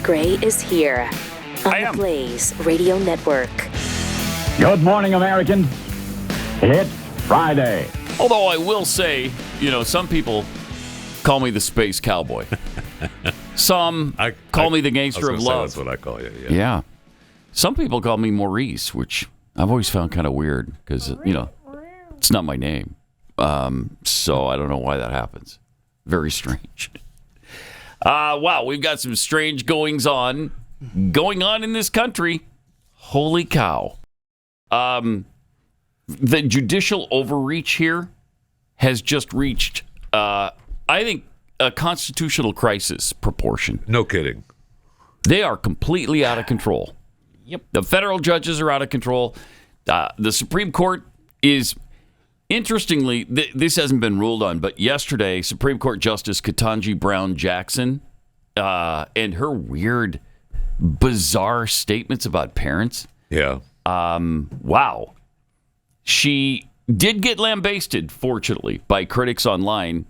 Scott Gray is here on the Blaze Radio Network. Good morning, American. It's Friday. Although I will say, some people call me the space cowboy. Some call me the gangster of love. That's what I call you. Yeah. Some people call me Maurice, which I've always found kind of weird because, it's not my name. So I don't know why that happens. Very strange. Wow, we've got some strange goings on in this country. Holy cow. The judicial overreach here has just reached, I think, a constitutional crisis proportion. No kidding. They are completely out of control. Yep. The federal judges are out of control. The Supreme Court is, interestingly, this hasn't been ruled on, but yesterday, Supreme Court Justice Ketanji Brown Jackson and her weird, bizarre statements about parents. Yeah. Wow. She did get lambasted, fortunately, by critics online.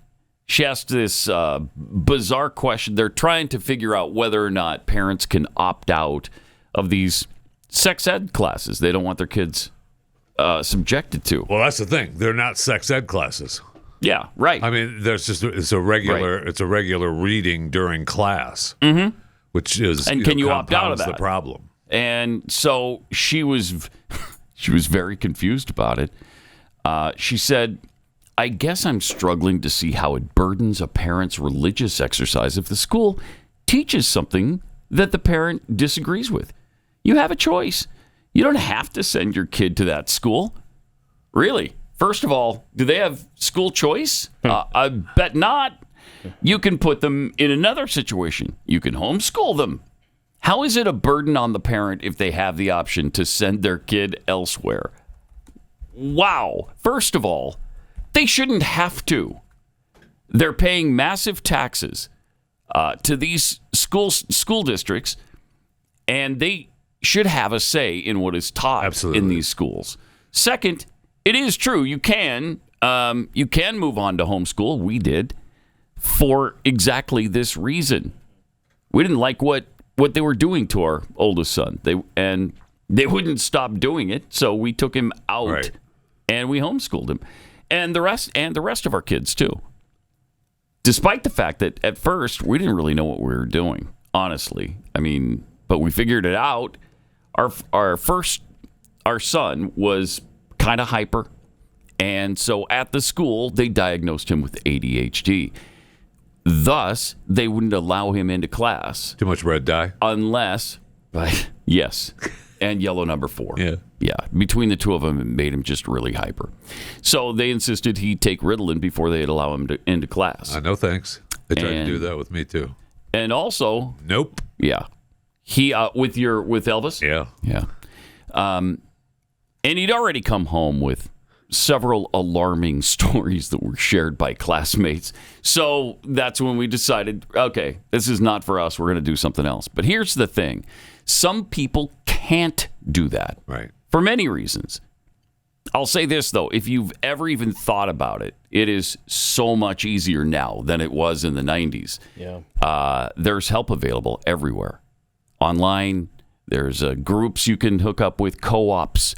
She asked this bizarre question. They're trying to figure out whether or not parents can opt out of these sex ed classes they don't want their kids subjected to. Well, that's the thing. They're not sex ed classes. Yeah, right. I mean, it's a regular reading during class, which is and can you opt out of that? The problem. And so she was very confused about it. She said, I guess I'm struggling to see how it burdens a parent's religious exercise if the school teaches something that the parent disagrees with. You have a choice. You don't have to send your kid to that school. Really? First of all, do they have school choice? I bet not. You can put them in another situation. You can homeschool them. How is it a burden on the parent if they have the option to send their kid elsewhere? Wow. First of all, they shouldn't have to. They're paying massive taxes to these school districts, and they should have a say in what is taught in these schools. Second, it is true you can move on to homeschool. We did for exactly this reason. We didn't like what they were doing to our oldest son. They wouldn't stop doing it, so we took him out and we homeschooled him, and the rest of our kids too. Despite the fact that at first we didn't really know what we were doing, honestly. I mean, but we figured it out. Our son was kind of hyper, and so at the school they diagnosed him with ADHD. Thus, they wouldn't allow him into class. Too much red dye? Unless, yes, and yellow number 4. Yeah. Between the two of them, it made him just really hyper. So they insisted he take Ritalin before they'd allow him into class. No thanks. They tried to do that with me too. And also, nope. Yeah, he with Elvis. Yeah. And he'd already come home with several alarming stories that were shared by classmates. So that's when we decided, okay, this is not for us. We're going to do something else. But here's the thing. Some people can't do that. Right. For many reasons. I'll say this, though. If you've ever even thought about it, it is so much easier now than it was in the 90s. Yeah. There's help available everywhere. Online, there's groups you can hook up with, co-ops.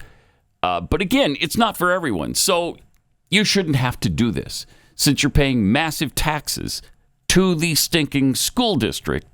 But again, it's not for everyone. So you shouldn't have to do this. Since you're paying massive taxes to the stinking school district,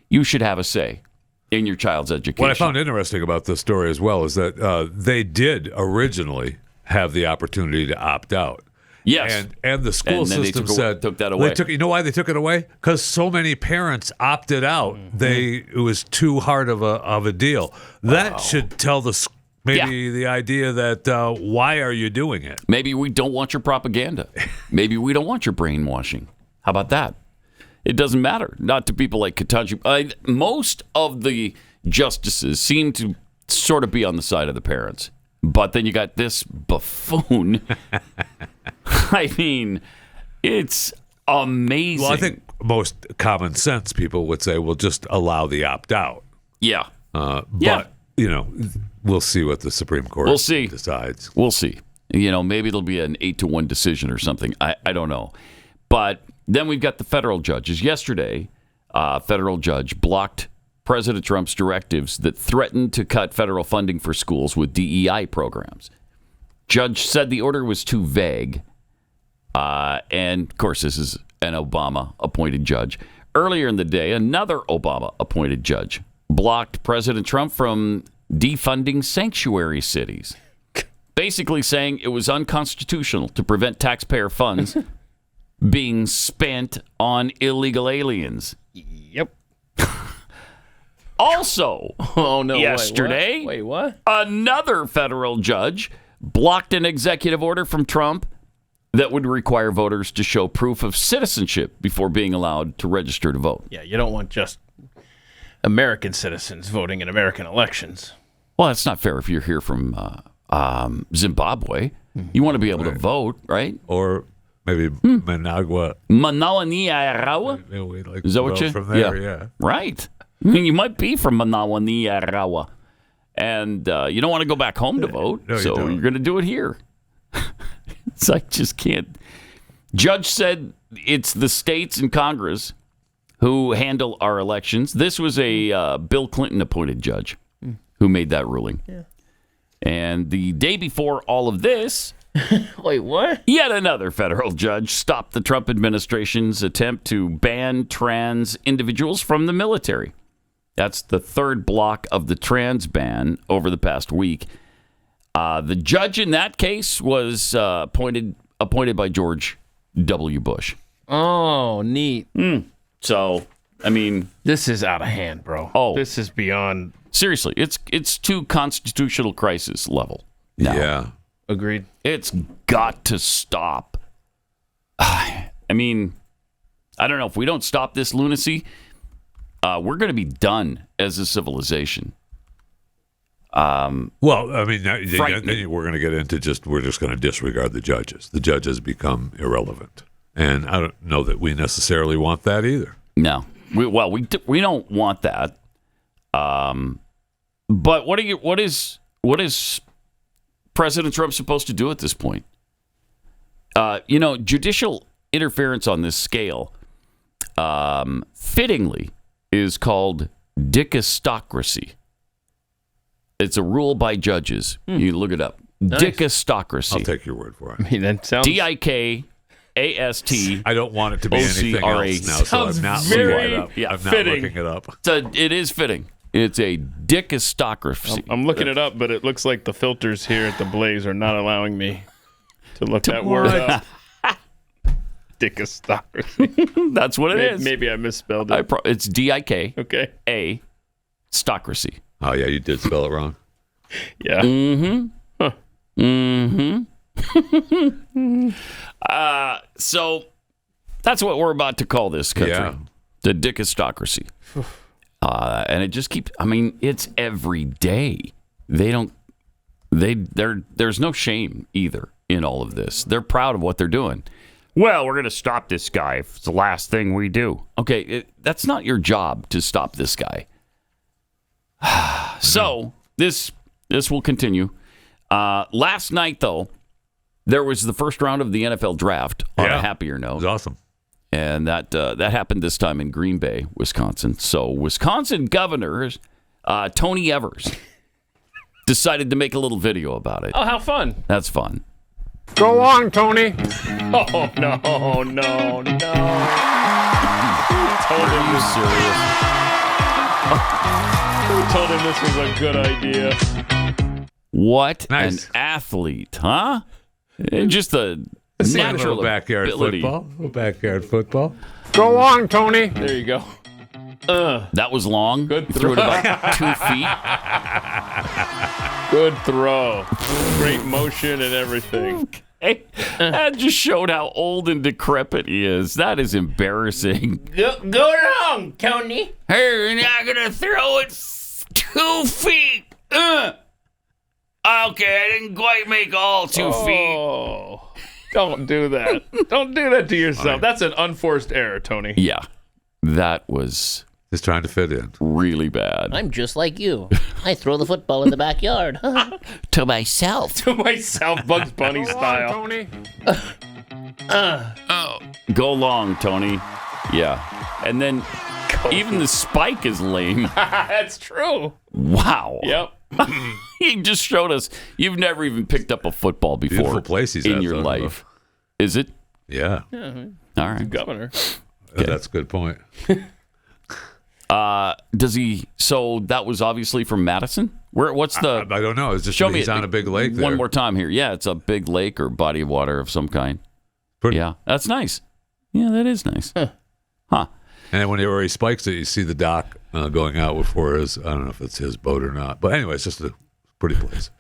you should have a say in your child's education. What I found interesting about this story as well is that they did originally have the opportunity to opt out. Yes. And the school system took that away. You know why they took it away? Because so many parents opted out. It was too hard of a deal. That should tell the the idea that why are you doing it? Maybe we don't want your propaganda. Maybe we don't want your brainwashing. How about that? It doesn't matter. Not to people like Ketanji. Most of the justices seem to sort of be on the side of the parents. But then you got this buffoon. I mean, it's amazing. Well, I think most common sense people would say, well, just allow the opt-out. Yeah. But, we'll see what the Supreme Court decides. We'll see. Maybe it'll be an 8-1 decision or something. I don't know. But then we've got the federal judges. Yesterday, a federal judge blocked President Trump's directives that threatened to cut federal funding for schools with DEI programs. Judge said the order was too vague. And, of course, this is an Obama-appointed judge. Earlier in the day, another Obama-appointed judge blocked President Trump from defunding sanctuary cities, basically saying it was unconstitutional to prevent taxpayer funds being spent on illegal aliens. Yep. Also, yesterday, wait, what? Another federal judge blocked an executive order from Trump that would require voters to show proof of citizenship before being allowed to register to vote. Yeah, you don't want just American citizens voting in American elections. Well, that's not fair if you're here from Zimbabwe. You want to be able to vote, right? Or maybe Managua. Manawaniarawa? Like Is that what you? from there? Yeah. Right. I mean, you might be from Manawaniarawa. And you don't want to go back home to vote, No, so don't. you're going to do it here. It's like, just can't. Judge said it's the states and Congress who handle our elections. This was a Bill Clinton appointed judge who made that ruling. Yeah. And the day before all of this, Wait, what? yet another federal judge stopped the Trump administration's attempt to ban trans individuals from the military. That's the third block of the trans ban over the past week. The judge in that case was appointed by George W. Bush. Oh, neat. So, I mean, This is out of hand, bro. Oh. This is beyond. seriously, it's to constitutional crisis level now. Yeah. Agreed. It's got to stop. I mean, I don't know. If we don't stop this lunacy, we're going to be done as a civilization. Well, I mean, then Frightening. we're going to get into we're just going to disregard the judges. The judges become irrelevant. And I don't know that we necessarily want that either. No, we don't want that. But what is President Trump supposed to do at this point? Judicial interference on this scale, fittingly, is called Dikastocracy. It's a rule by judges. You look it up. Nice. Dikastocracy. I'll take your word for it. I mean, that sounds. Dikast. I don't want it to be anything else now, so I'm not looking it up. Yeah, I'm not fitting. looking it up. It is fitting. It's a Dikastocracy. I'm looking it up, but it looks like the filters here at the Blaze are not allowing me to look that word up. Dikastocracy. That's what it is. Maybe I misspelled it. It's D-I-K. Okay. A. Stocracy. Oh, yeah, you did spell it wrong. Yeah. So that's what we're about to call this country. Yeah. The Dikastocracy. And it just keeps, it's every day. There's no shame either in all of this. They're proud of what they're doing. Well, we're going to stop this guy if it's the last thing we do. Okay, that's not your job to stop this guy. So this will continue. Last night, though, there was the first round of the NFL draft on a happier It note. was awesome. And that happened this time in Green Bay, Wisconsin. So Wisconsin Governor Tony Evers decided to make a little video about it. Oh, how fun. That's fun. Go on, Tony. Oh, no. Are you serious? Told him this was a good idea. What Nice. an athlete, huh? Just a natural little backyard ability. football. Little backyard football. Go on, Tony. There you go. That was long. Good You threw it throw. about 2 feet. Good throw. Great motion and everything. Hey, that just showed how old and decrepit he is. That is embarrassing. Go along, Tony. Hey, you're not going to throw it 2 feet. Okay, I didn't quite make all 2 feet. Oh, don't do that. Don't do that to yourself. That's an unforced error, Tony. Yeah, that was Just trying to fit in. really bad. I'm just like you. I throw the football in the backyard. To myself. To myself, Bugs Bunny Go on, style. Tony. Go long, Tony. Yeah. And then Even the spike is lame. That's true. Wow. Yep. He just showed us you've never even picked up a football before. Beautiful place he's in at, your though. life. Is it? Yeah. All right. Governor. That's a good point. Does he? So that was obviously from Madison. What's the? I don't know. It's just Show me he's on a big lake there. One more time here. Yeah, it's a big lake or body of water of some kind. Pretty- Yeah, that's nice. Yeah, that is nice. Huh. And then whenever he spikes it, you see the dock going out before his. I don't know if it's his boat or not. But anyway, it's just a pretty place.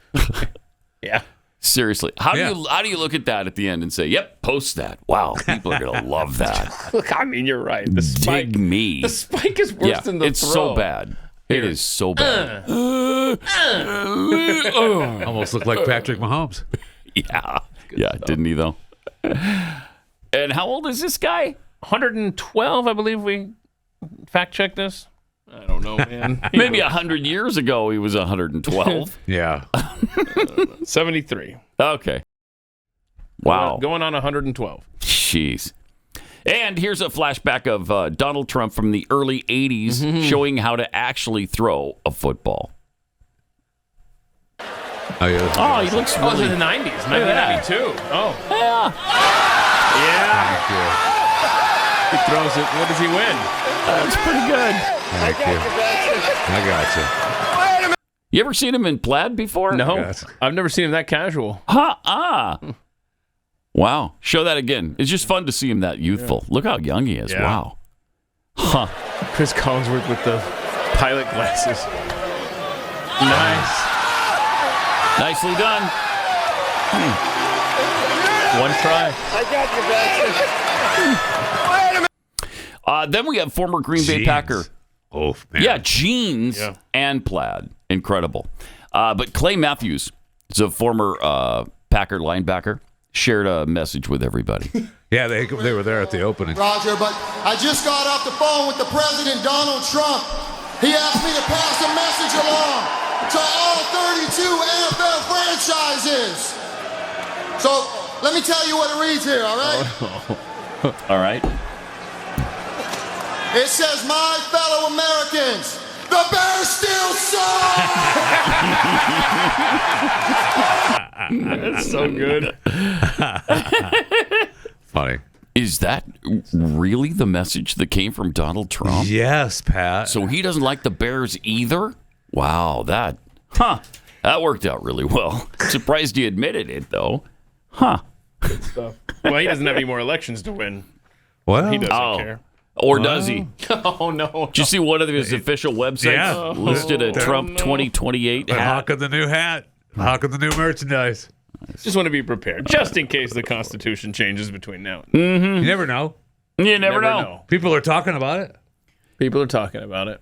Yeah. Seriously, how do you look at that at the end and say, "Yep, post that"? Wow, people are gonna love that. Look, I mean, you're right. The spike. Dig me. The spike is worse than the it's throw. so bad. It is so bad. Almost looked like Patrick Mahomes. Yeah, didn't he though? And how old is this guy? 112, I believe we fact checked this. I don't know, man. Maybe 100 years ago he was 112. Yeah. 73. Okay. Wow. Going on 112. Jeez. And here's a flashback of Donald Trump from the early 80s showing how to actually throw a football. Oh, yeah. Oh, he looks Oh, it was really... in the 90s, 1992. Oh. Yeah. Yeah. He throws it. What does he win? That's pretty good. Thank you. I got you. You ever seen him in plaid before? No. Yes. I've never seen him that casual. Wow. Show that again. It's just fun to see him that youthful. Look how young he is. Yeah. Wow. Chris Collinsworth with the pilot glasses. Nice. Nicely done. One try. Then we have former Green Bay Jeans. Packer. Oh, man. Yeah, jeans Yeah. and plaid. Incredible. But Clay Matthews is a former Packer linebacker. Shared a message with everybody. Yeah, they were there at the opening. Roger, but I just got off the phone with the president, Donald Trump. He asked me to pass a message along to all 32 NFL franchises. So let me tell you what it reads here, all right? All right. It says, my fellow Americans, the Bears still suck! That's so good. Funny. Is that really the message that came from Donald Trump? Yes, Pat. So he doesn't like the Bears either? Wow, that worked out really well. Surprised he admitted it, though. Well, he doesn't have any more elections to win. Well, He doesn't care. Or does he? Oh, no. Did you see one of his official websites Yeah. listed a Trump 2028 and hat? hawking the new hat, hawking the new merchandise. Just want to be prepared, just in case the Constitution changes between now and then. You never know. You never know. People are talking about it. People are talking about it.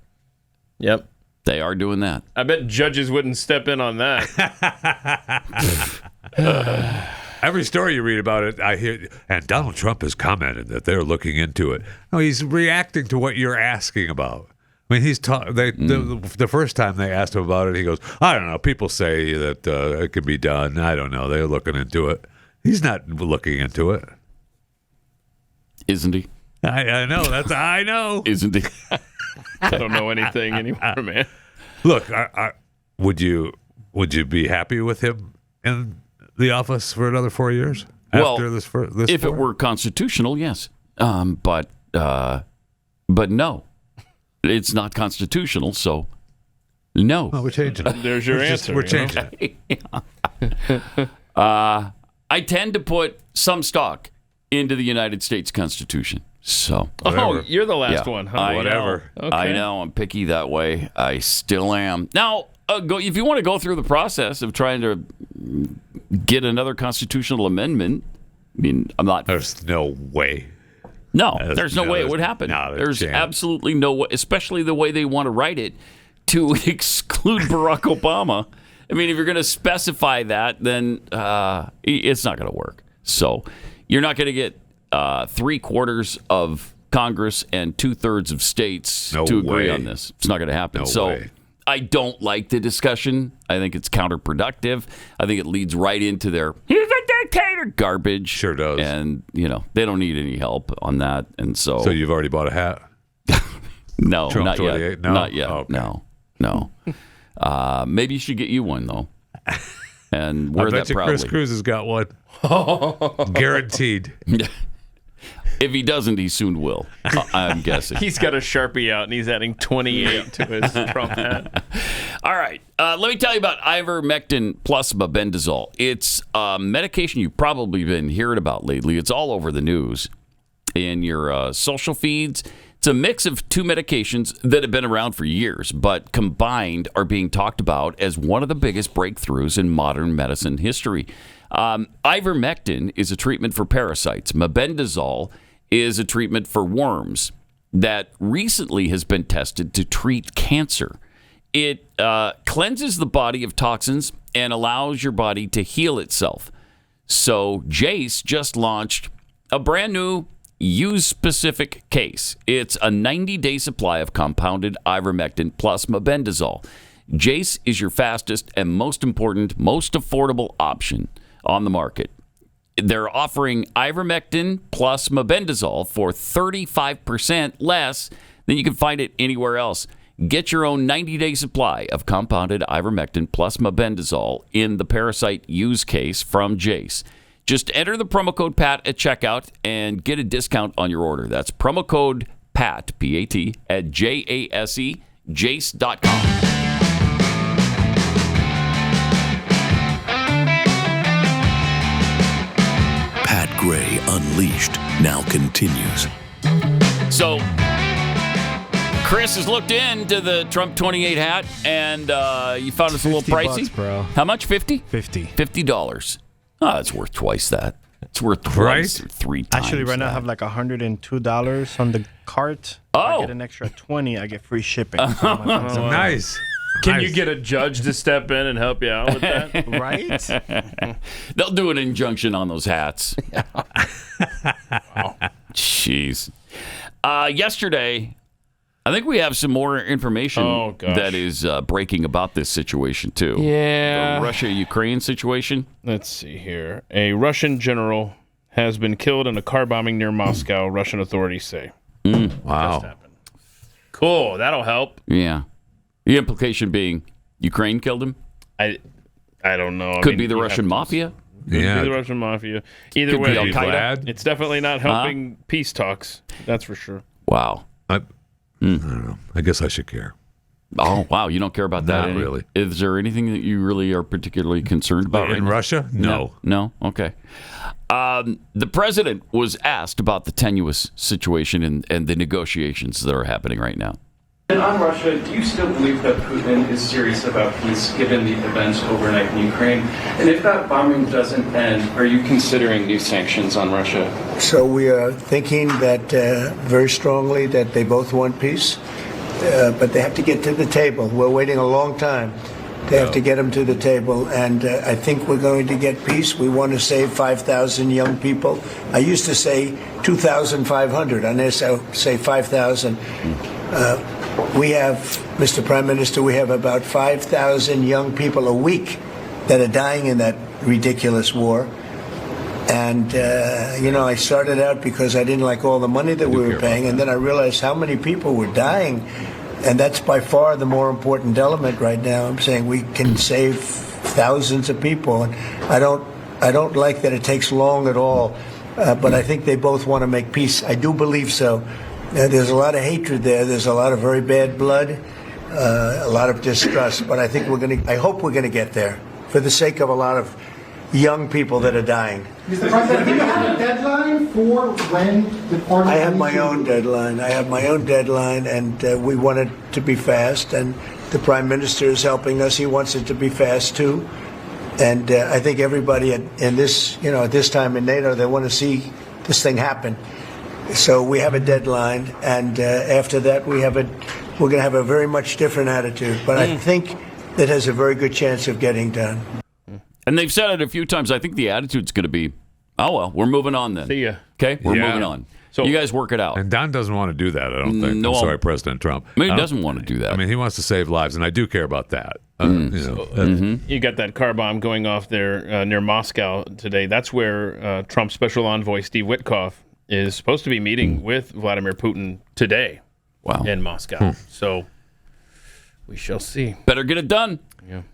Yep. They are doing that. I bet judges wouldn't step in on that. Every story you read about it, I hear, and Donald Trump has commented that they're looking into it. No, he's reacting to what you're asking about. I mean, the first time they asked him about it, he goes, I don't know. People say that it can be done. I don't know. They're looking into it. He's not looking into it. Isn't he? I know. I know. Isn't he? I don't know anything anymore, man. Look, would you be happy with him in the office for another 4 years after this? If it were constitutional, yes. But no, it's not constitutional. So no. Well, we're changing it. There's your answer. We're changing it. I tend to put some stock into the United States Constitution. So Oh, you're the last yeah, one, huh? I Whatever. know. Okay. I know. I'm picky that way. I still am. Now, if you want to go through the process of trying to get another constitutional amendment, I mean, I'm not. There's no way. No, there's no way it would there's happen. not a There's chance. absolutely no way, especially the way they want to write it to exclude Barack Obama. I mean, if you're going to specify that, then it's not going to work. So you're not going to get 3/4 of Congress and 2/3 of states No to agree way. on this. It's not going to happen. No so way. I don't like the discussion. I think it's counterproductive. I think it leads right into their "he's a dictator" garbage. Sure does. And, they don't need any help on that. And So you've already bought a hat? No, Trump not 28? yet. No? Not yet. Oh, okay. No. Maybe you should get you one, though. And wear I that bet you proudly. Chris Cruz has got one. Guaranteed. If he doesn't, he soon will. I'm guessing. He's got a Sharpie out, and he's adding 28 to his Trump hat. All right. Let me tell you about ivermectin plus mebendazole. It's a medication you've probably been hearing about lately. It's all over the news in your social feeds. It's a mix of two medications that have been around for years, but combined are being talked about as one of the biggest breakthroughs in modern medicine history. Ivermectin is a treatment for parasites. Mebendazole is a treatment for worms that recently has been tested to treat cancer. It cleanses the body of toxins and allows your body to heal itself. So Jace just launched a brand new use-specific case. It's a 90-day supply of compounded ivermectin plus mebendazole. Jace is your fastest and most important, most affordable option on the market. They're offering ivermectin plus mebendazole for 35% less than you can find it anywhere else. Get your own 90-day supply of compounded ivermectin plus mebendazole in the parasite use case from Jace. Just enter the promo code PAT at checkout and get a discount on your order. That's promo code PAT, P-A-T, at J-A-S-E, jace.com. Pat Gray Unleashed now continues. So, Chris has looked into the Trump 28 hat, and you found it's a little pricey. $50, bro. How much? 50? 50. $50. Oh, it's worth twice that. It's worth twice or three times. Actually, right now I have like $102 on the cart. Oh. I get an extra 20. I get free shipping. Nice. Can you get a judge to step in and help you out with that? Right? They'll do an injunction on those hats. Jeez. Yesterday, I think we have some more information that is breaking about this situation, too. Yeah. The Russia-Ukraine situation. Let's see here. A Russian general has been killed in a car bombing near Moscow, Russian authorities say. Wow. Just happened. Cool. That'll help. Yeah. The implication being Ukraine killed him? I don't know. Could be the Russian mafia? Could be the Russian mafia. Either Could way, be Al-Qaeda. It's definitely not helping peace talks. That's for sure. Wow. I don't know. I guess I should care. Oh, wow. You don't care about that? Not really. Is there anything that you really are particularly concerned about in Russia? No. No? Okay. The president was asked about the tenuous situation and the negotiations that are happening right now. And on Russia, do you still believe that Putin is serious about peace given the events overnight in Ukraine? And if that bombing doesn't end, are you considering new sanctions on Russia? So we are thinking that very strongly that they both want peace, but they have to get to the table. We're waiting a long time. They have to get them to the table, and I think we're going to get peace. We want to save 5,000 young people. I used to say 2,500. I now say 5,000. We have, Mr. Prime Minister, we have about 5,000 young people a week that are dying in that ridiculous war. And, I started out because I didn't like all the money that we were paying, and then I realized how many people were dying. And that's by far the more important element right now. I'm saying we can save thousands of people. And I don't like that it takes long at all, but I think they both want to make peace. I do believe so. There's a lot of hatred there. There's a lot of very bad blood, a lot of distrust. But I think I hope we're going to get there for the sake of a lot of young people that are dying. Mr. President, do you have a deadline for when the party? I have my own deadline. And we want it to be fast. And the Prime Minister is helping us. He wants it to be fast too. And I think everybody in this, at this time in NATO, they want to see this thing happen. So we have a deadline, and after that, we're going to have a very much different attitude. But I think that has a very good chance of getting done. And they've said it a few times. I think the attitude's going to be, oh, well, we're moving on then. See ya. Okay, we're moving on. So you guys work it out. And Don doesn't want to do that, I don't think. No, I'm sorry, President Trump. I mean, he doesn't want to do that. I mean, he wants to save lives, and I do care about that. You got that car bomb going off there near Moscow today. That's where Trump's special envoy, Steve Witkoff, is supposed to be meeting with Vladimir Putin today. in Moscow. So we shall see. Better get it done.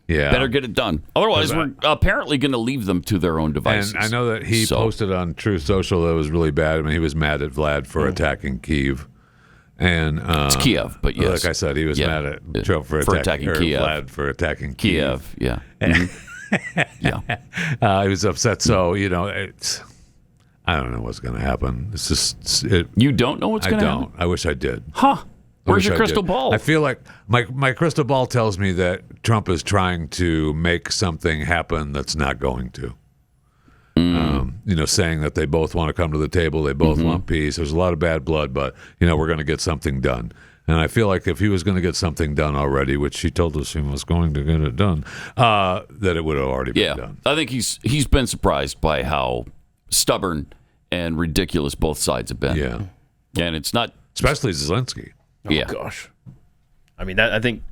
Yeah. Better get it done. Otherwise, we're apparently going to leave them to their own devices. And I know that he posted on Truth Social that it was really bad. I mean, he was mad at Vlad for attacking Kyiv. And it's Kiev, but yes. Like I said, he was mad at Trump for attacking Kiev. Vlad for attacking Kiev. Yeah. Yeah. He was upset. So, I don't know what's going to happen. It's just you don't know what's going to happen? I don't. I wish I did. Huh? Where's your crystal ball? I feel like my crystal ball tells me that Trump is trying to make something happen that's not going to. Saying that they both want to come to the table, they both want peace. There's a lot of bad blood, but we're going to get something done. And I feel like if he was going to get something done already, which he told us he was going to get it done, that it would have already been done. I think he's been surprised by how stubborn and ridiculous both sides have been. Yeah, and it's not especially Zelensky. Oh gosh, I mean, I think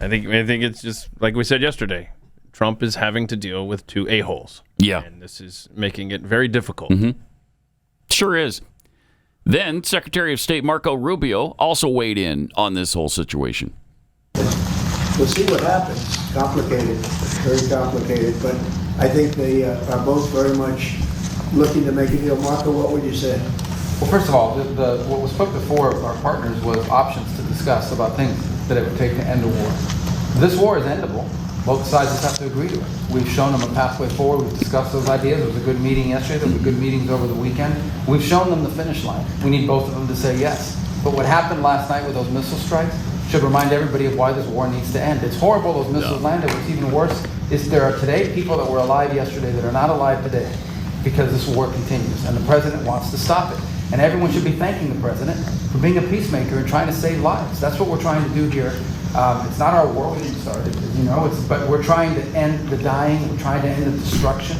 it's just like we said yesterday. Trump is having to deal with two a-holes. Yeah, and this is making it very difficult. Sure is. Then Secretary of State Marco Rubio also weighed in on this whole situation. We'll see what happens. Complicated, very complicated, but I think they are both very much looking to make a deal. Marco, what would you say? Well, first of all, what was put before our partners was options to discuss about things that it would take to end a war. This war is endable. Both sides just have to agree to it. We've shown them a pathway forward. We've discussed those ideas. There was a good meeting yesterday. There were good meetings over the weekend. We've shown them the finish line. We need both of them to say yes. But what happened last night with those missile strikes should remind everybody of why this war needs to end. It's horrible those missiles landed. What's even worse is there are today people that were alive yesterday that are not alive today because this war continues. And the president wants to stop it. And everyone should be thanking the president for being a peacemaker and trying to save lives. That's what we're trying to do here. It's not our war, we didn't start it, but we're trying to end the dying, we're trying to end the destruction,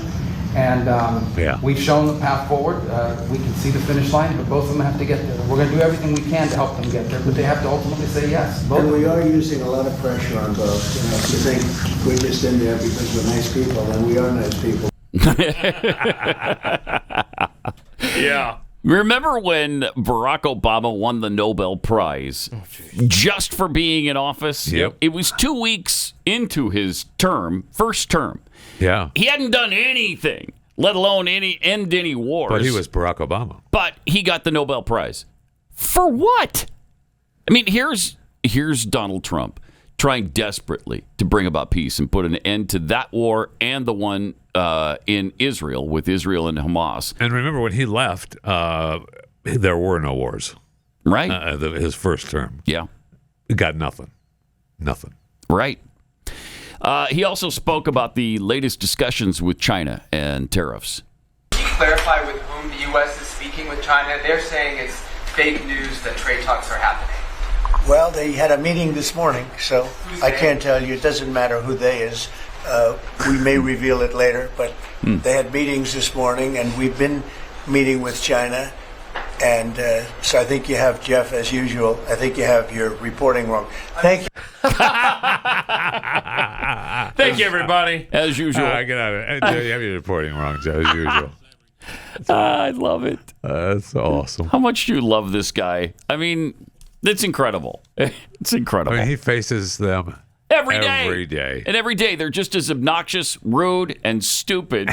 and we've shown the path forward. We can see the finish line, but both of them have to get there. We're going to do everything we can to help them get there, but they have to ultimately say yes. And we are using a lot of pressure on both. If you think we're just in there because we're nice people, then we are nice people. Yeah. Remember when Barack Obama won the Nobel Prize just for being in office? Yep. It was 2 weeks into his first term. Yeah. He hadn't done anything, let alone end any wars. But he was Barack Obama. But he got the Nobel Prize. For what? I mean, here's Donald Trump trying desperately to bring about peace and put an end to that war and the one in Israel with Israel and Hamas. And remember, when he left, there were no wars. Right. His first term. Yeah. He got nothing. Nothing. Right. He also spoke about the latest discussions with China and tariffs. Can you clarify with whom the U.S. is speaking with China? They're saying it's fake news that trade talks are happening. Well, they had a meeting this morning, so I can't tell you. It doesn't matter who they is. We may reveal it later, but they had meetings this morning, and we've been meeting with China. And so I think you have, Jeff, as usual, I think you have your reporting wrong. Thank you. Thank you, everybody. As usual. Get out of it. You have your reporting wrong, Jeff, as usual. I love it. That's awesome. How much do you love this guy? I mean, it's incredible. It's incredible. I mean, he faces them every day. Every day. And every day they're just as obnoxious, rude, and stupid.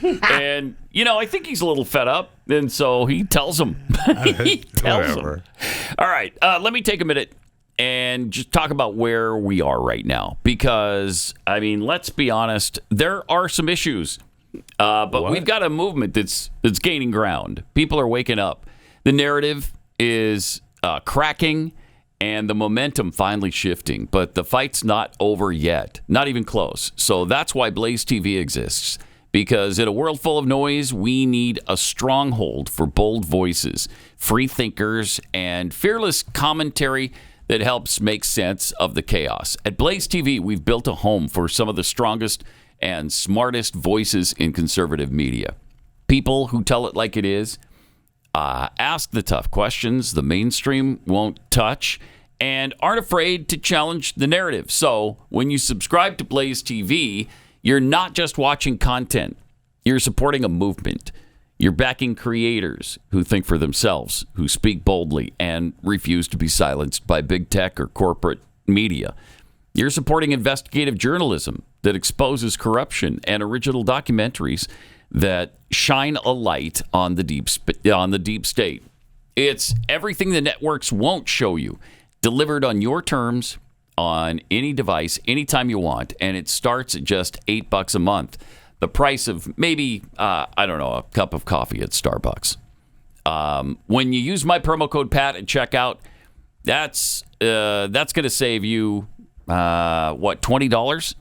And, I think he's a little fed up. And so he tells them. He tells them. All right. Let me take a minute and just talk about where we are right now. Because, I mean, let's be honest. There are some issues. But we've got a movement that's gaining ground. People are waking up. The narrative is cracking and the momentum finally shifting. But the fight's not over yet. Not even close. So that's why Blaze TV exists. Because in a world full of noise, we need a stronghold for bold voices, free thinkers, and fearless commentary that helps make sense of the chaos. At Blaze TV, we've built a home for some of the strongest and smartest voices in conservative media. People who tell it like it is, ask the tough questions the mainstream won't touch, and aren't afraid to challenge the narrative. So when you subscribe to Blaze TV, you're not just watching content. You're supporting a movement. You're backing creators who think for themselves, who speak boldly and refuse to be silenced by big tech or corporate media. You're supporting investigative journalism that exposes corruption and original documentaries that shine a light on the deep state. It's everything the networks won't show you, delivered on your terms, on any device, anytime you want, and it starts at just $8 a month. The price of maybe, a cup of coffee at Starbucks. When you use my promo code PAT at checkout, that's going to save you, $20?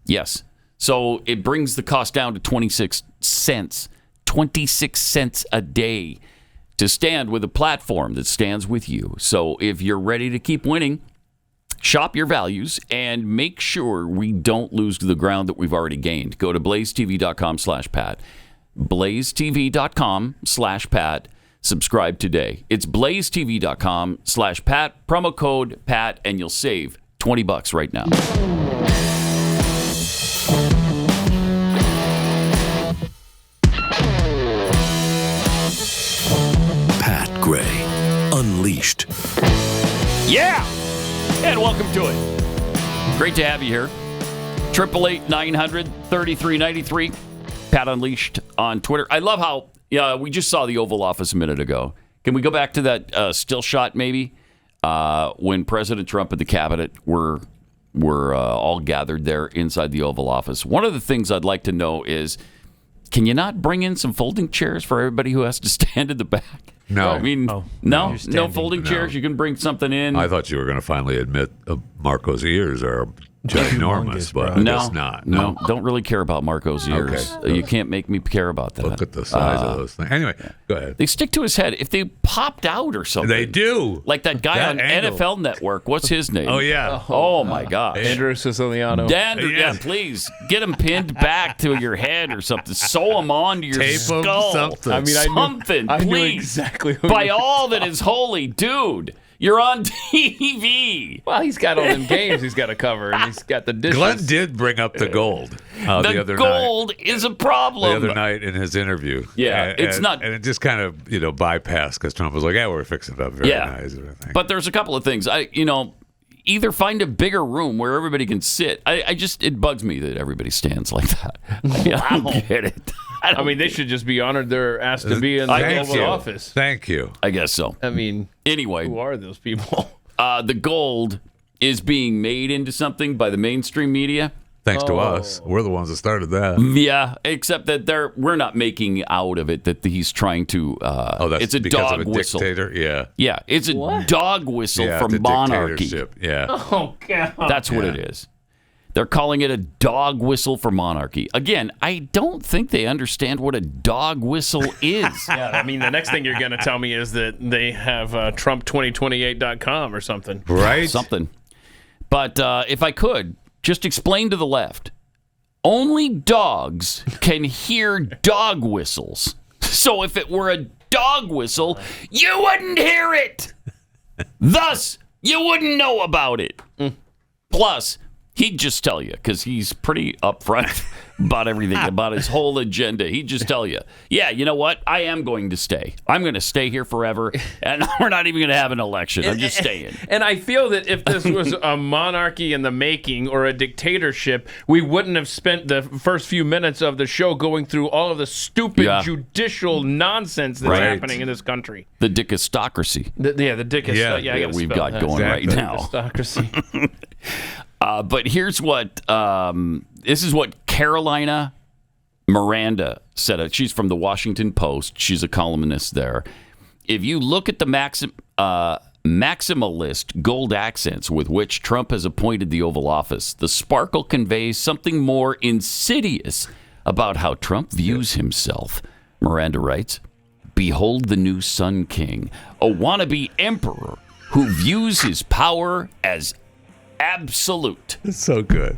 Yes. So it brings the cost down to 26 cents. 26 cents a day to stand with a platform that stands with you. So if you're ready to keep winning, shop your values and make sure we don't lose the ground that we've already gained. Go to blazetv.com/Pat. blazetv.com/Pat. Subscribe today. It's blazetv.com/Pat. Promo code PAT, and you'll save $20 right now. Pat Gray Unleashed. Yeah! And welcome to it. Great to have you here. 888-900-3393. Pat Unleashed on Twitter. I love how we just saw the Oval Office a minute ago. Can we go back to that still shot maybe? When President Trump and the cabinet were all gathered there inside the Oval Office. One of the things I'd like to know is, can you not bring in some folding chairs for everybody who has to stand in the back? No. I mean, no folding chairs. You can bring something in. I thought you were going to finally admit Marco's ears are ginormous, but it's not. No, don't really care about Marco's ears. Okay. You can't make me care about that. Look at the size of those things. Anyway, go ahead. They stick to his head. If they popped out or something. They do. Like that guy on angle. NFL Network. What's his name? Oh, yeah. Oh my gosh. Andrew Siciliano. Yeah, please. Get him pinned back to your head or something. Sew him onto your Tape skull. something. I mean, I knew please. Exactly who By all that is holy, dude. You're on TV. Well, he's got all them games he's got to cover, and he's got the dishes. Glenn did bring up the gold the other the gold night. is a problem. The other night in his interview. Yeah, it's not. And it just kind of, bypassed because Trump was like, yeah, we're fixing it up very nice. But there's a couple of things. Either find a bigger room where everybody can sit. It bugs me that everybody stands like that. I don't get it. I mean, they should just be honored they're asked to be in the Oval Office. Thank you. I guess so. I mean, anyway, who are those people? The gold is being made into something by the mainstream media. Thanks to us. We're the ones that started that. Yeah, except that we're not making out of it that he's trying to. That's it's a because dog of a whistle. Dictator? Yeah. Yeah, it's a dog whistle for the monarchy. Yeah. Oh, God. That's what it is. They're calling it a dog whistle for monarchy. Again, I don't think they understand what a dog whistle is. Yeah, I mean, the next thing you're going to tell me is that they have Trump2028.com or something. Right? Something. But if I could, just explain to the left. Only dogs can hear dog whistles. So if it were a dog whistle, you wouldn't hear it. Thus, you wouldn't know about it. Plus, he'd just tell you, because he's pretty upfront about everything, about his whole agenda. He'd just tell you, yeah, you know what? I am going to stay. I'm going to stay here forever, and we're not even going to have an election. I'm just staying. And I feel that if this was a monarchy in the making or a dictatorship, we wouldn't have spent the first few minutes of the show going through all of the stupid judicial nonsense that's happening in this country. The Dikastocracy. The Dikastocracy. Yeah, we've got going right now. Dikastocracy. But here's what this is what Carolina Miranda said. She's from the Washington Post. She's a columnist there. If you look at the maximalist gold accents with which Trump has appointed the Oval Office, the sparkle conveys something more insidious about how Trump views himself. Miranda writes, "Behold the new Sun King, a wannabe emperor who views his power as absolute." It's so good.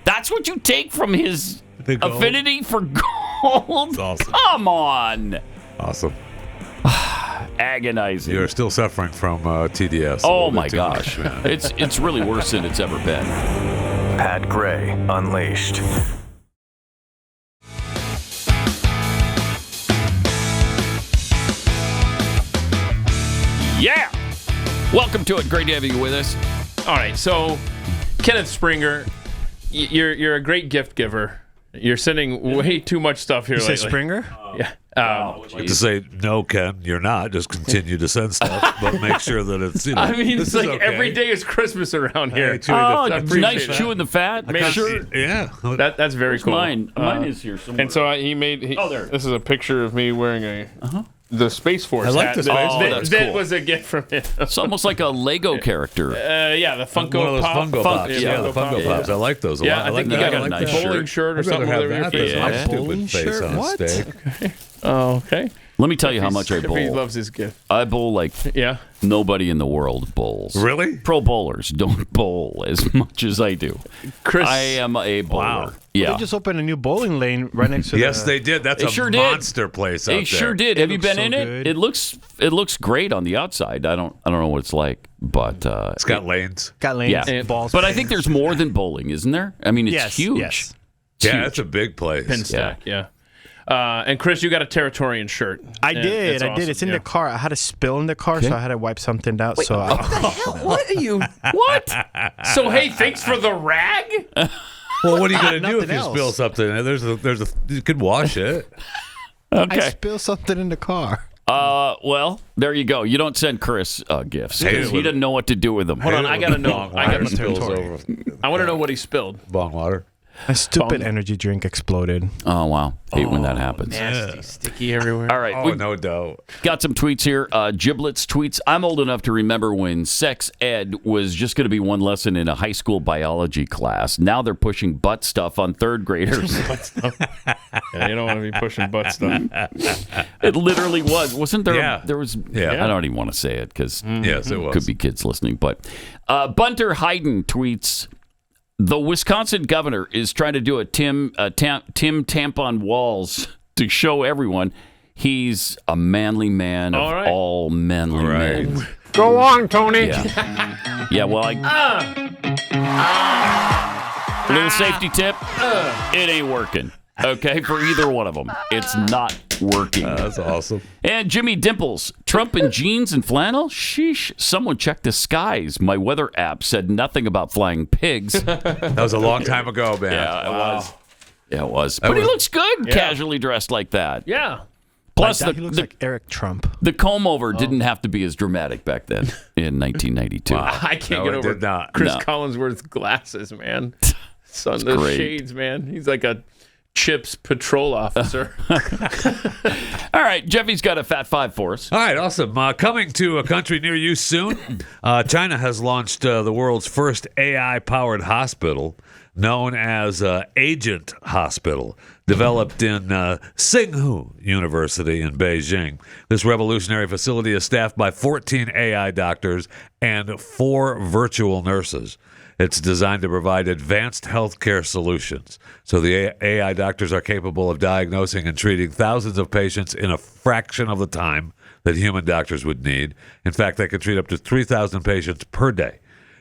That's what you take from his affinity for gold? That's awesome. Come on. Awesome. Agonizing. You're still suffering from TDS. Oh, my gosh. It's really worse than it's ever been. Pat Gray Unleashed. Yeah. Welcome to it. Great having you with us. All right, so Kenneth Springer, you're a great gift giver. You're sending way too much stuff here lately. You say Springer? Yeah. To say, no, Ken, you're not. Just continue to send stuff, but make sure that it's, I mean, it's like okay. every day is Christmas around here. Nice chewing the fat. Sure. Yeah. That's very cool. Mine is here somewhere. And so he made. there. This is a picture of me wearing the Space Force. I like hat the Space Force. That's that cool. was a gift from him. It's almost like a Lego character. Yeah, the Funko One of those Pop. Funko Pops. Yeah, the Funko Pops. I like those a lot. I think you got a nice bowling shirt. shirt or I'd rather something have over your that face. than my Bowling stupid face shirt? on What? steak. Okay. Let me tell you how much I He bowl. loves his gift. I bowl like Yeah. nobody in the world bowls. Really? Pro bowlers don't bowl as much as I do. Chris, I am a bowler. Wow. Yeah. They just opened a new bowling lane right next to Yes, the... they did. That's They a sure did. monster place out there. They sure did. Have you looks been so in it? good. It looks great on the outside. I don't know what it's like, but It's got lanes. Got lanes, yeah. balls. But I think there's more than bowling, isn't there? I mean, it's Yes, huge. yes. It's Yeah, huge. it's a big place. Pin stack, yeah. And Chris, you got a Territorian shirt. I And did. awesome, It's in yeah. the car. I had a spill in the car, so I had to wipe something out. So What the hell? What are you? What? So hey, thanks for the rag. Well, what are you going to do if Nothing you else. spill something? There's a you could wash it. I Okay. spilled something in the car. Well, there you go. You don't send Chris gifts Hate because it he with- doesn't know what to do with them. Hold on, I gotta know. Bong I water gotta spills territory. over. I want to know what he spilled. Bong water. A stupid Bong. energy drink exploded. Oh, wow. Hate when that happens. Nasty, sticky everywhere. All right. Oh, we no doubt. got some tweets here. Giblets tweets. I'm old enough to remember when sex ed was just going to be one lesson in a high school biology class. Now they're pushing butt stuff on third graders. Yeah, you don't want to be pushing butt stuff. It literally was. Wasn't there? Yeah. There was. Yeah. I don't even want to say it because Yes, it was. could be kids listening. But Bunter Hayden tweets. The Wisconsin governor is trying to do a Tim tampon walls to show everyone he's a manly man of All right. all manly men. Go on, Tony. Yeah. Yeah, well, little safety tip. It ain't working. Okay, for either one of them. It's not working. That's awesome. And Jimmy Dimples, Trump in jeans and flannel? Sheesh. Someone checked the skies. My weather app said nothing about flying pigs. That was a long time ago, man. Yeah, it was. Yeah, it was. But he looks good casually dressed like that. Yeah. Plus, He looks like Eric Trump. the comb over didn't have to be as dramatic back then in 1992. I can't No, get it over did not. Chris No. Collinsworth's glasses, man. Son, those great. shades, man. He's like a Chips patrol officer. All right, Jeffy's got a Fat Five for us. All right, awesome. Coming to a country near you soon, China has launched the world's first AI-powered hospital known as Agent Hospital, developed in Tsinghua University in Beijing. This revolutionary facility is staffed by 14 AI doctors and 4 virtual nurses. It's designed to provide advanced healthcare solutions. So the AI doctors are capable of diagnosing and treating thousands of patients in a fraction of the time that human doctors would need. In fact, they can treat up to 3,000 patients per day.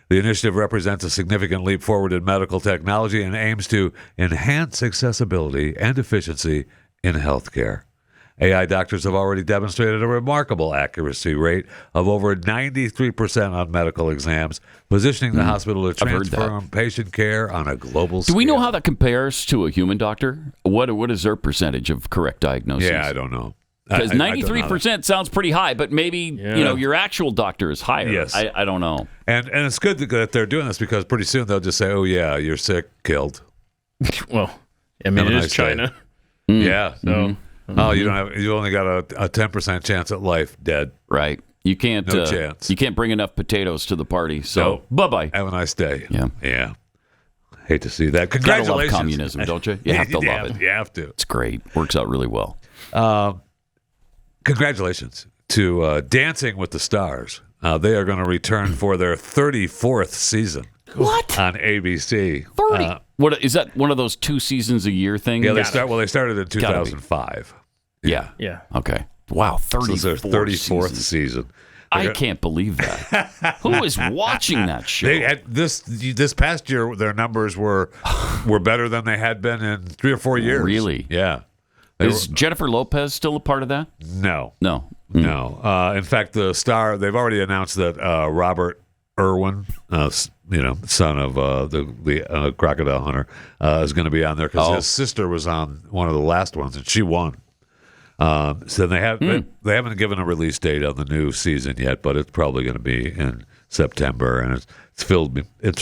The initiative represents a significant leap forward in medical technology and aims to enhance accessibility and efficiency in healthcare. AI doctors have already demonstrated a remarkable accuracy rate of over 93% on medical exams, positioning the hospital to I've heard that. transform patient care on a global scale. Do we know how that compares to a human doctor? What is their percentage of correct diagnosis? Yeah, I don't know. Because I don't know. 93% sounds pretty high, but maybe your actual doctor is higher. Yes. I don't know. And it's good that they're doing this because pretty soon they'll just say, "Oh yeah, you're sick, killed." Well, I mean, Have a it is nice day. China. Yeah. So, Oh, you only got a 10% chance at life, dead. Right. You can't. No chance. You can't bring enough potatoes to the party. So Nope. bye. Have a nice day. Yeah. Yeah. Hate to see that. Gotta Congratulations. love communism, don't you? You have to love it. You have to. It's great. Works out really well. Congratulations to Dancing with the Stars. They are going to return for their 34th season. What? On ABC. 30. What is that? One of those 2 seasons a year things? Yeah, they started in 2005. Yeah. Yeah. Okay. Wow. 34. So this is their 34th seasons. season. I can't believe that. Who is watching that show? They had this past year. Their numbers were better than they had been in 3 or 4 years. Really? Yeah. Is Jennifer Lopez still a part of that? No. No. No. In fact, the star, they've already announced that Robert Irwin, son of the crocodile hunter, is going to be on there because his sister was on one of the last ones and she won. So they haven't given a release date on the new season yet, but it's probably going to be in September, and it's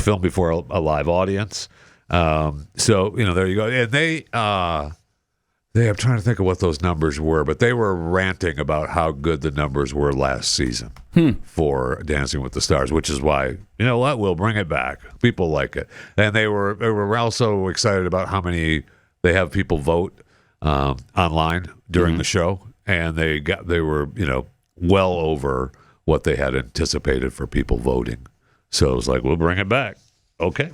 filmed before a live audience. So there you go. And I'm trying to think of what those numbers were, but they were ranting about how good the numbers were last season for Dancing with the Stars, which is why, you know what, we'll bring it back. People like it. And they were also excited about how many they have people vote online during the show, and they were well over what they had anticipated for people voting. So it was like, we'll bring it back. Okay.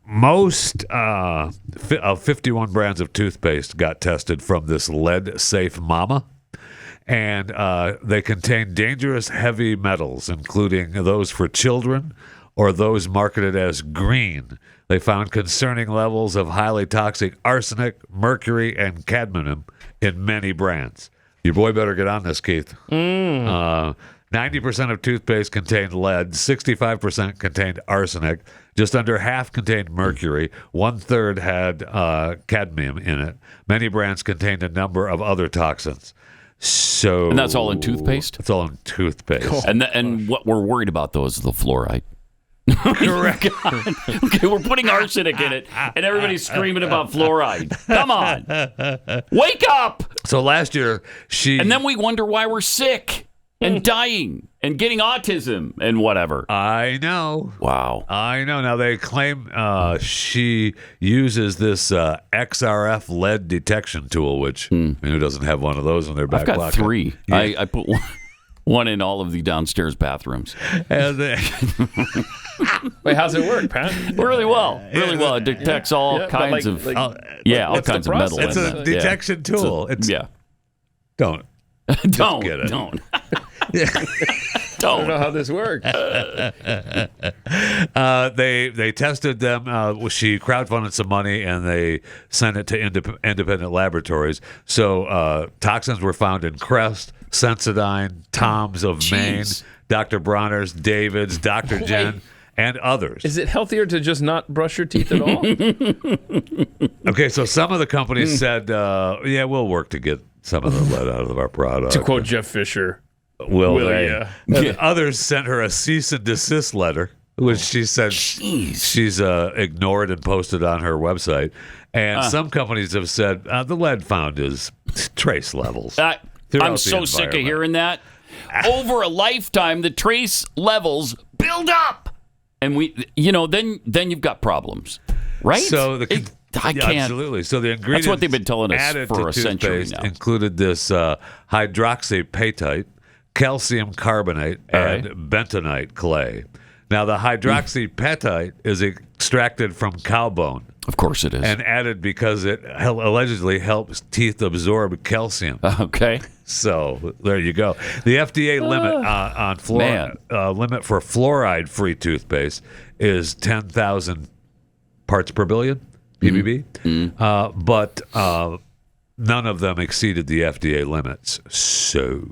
Most of 51 brands of toothpaste got tested from this lead-safe mama, and they contain dangerous heavy metals, including those for children or those marketed as green. They found concerning levels of highly toxic arsenic, mercury, and cadmium in many brands. Your boy better get on this, Keith. 90% of toothpaste contained lead, 65% contained arsenic, just under half contained mercury, 1/3 had cadmium in it. Many brands contained a number of other toxins. And that's all in toothpaste? It's all in toothpaste. Cool. And what we're worried about, though, is the fluoride. Correct. Okay, we're putting arsenic in it, and everybody's screaming about fluoride. Come on. Wake up! So last year, And then we wonder why we're sick and dying and getting autism and whatever. I know. Wow. I know. Now, they claim she uses this XRF lead detection tool, which who doesn't have one of those in their back pocket? I've got 3. Yeah. I put one in all of the downstairs bathrooms. And wait, how's it work, Pat? Really well. Really well. It detects all kinds of all kinds of metal. It's a detection tool. Don't. Don't. Get it. Don't. I don't know how this works. They tested them. She crowdfunded some money, and they sent it to independent laboratories. So toxins were found in Crest, Sensodyne, Tom's of Maine, Dr. Bronner's, David's, Dr. Jen, and others. Is it healthier to just not brush your teeth at all? Okay, so some of the companies said, we'll work to get some of the lead out of our product. To quote Jeff Fisher. Will they? And others sent her a cease and desist letter, which she said she's ignored and posted on her website. And some companies have said the lead found is trace levels. I'm so sick of hearing that. Over a lifetime, the trace levels build up. And then you've got problems, right? So I can't. Absolutely. So the ingredients that's what they've been telling us added for to a century now. Included this hydroxyapatite, calcium carbonate, and bentonite clay. Now, the hydroxyapatite is extracted from cow bone. Of course it is. And added because it allegedly helps teeth absorb calcium. Okay. So there you go. The FDA limit on limit for fluoride-free toothpaste is 10,000 parts per billion, ppb. But none of them exceeded the FDA limits. So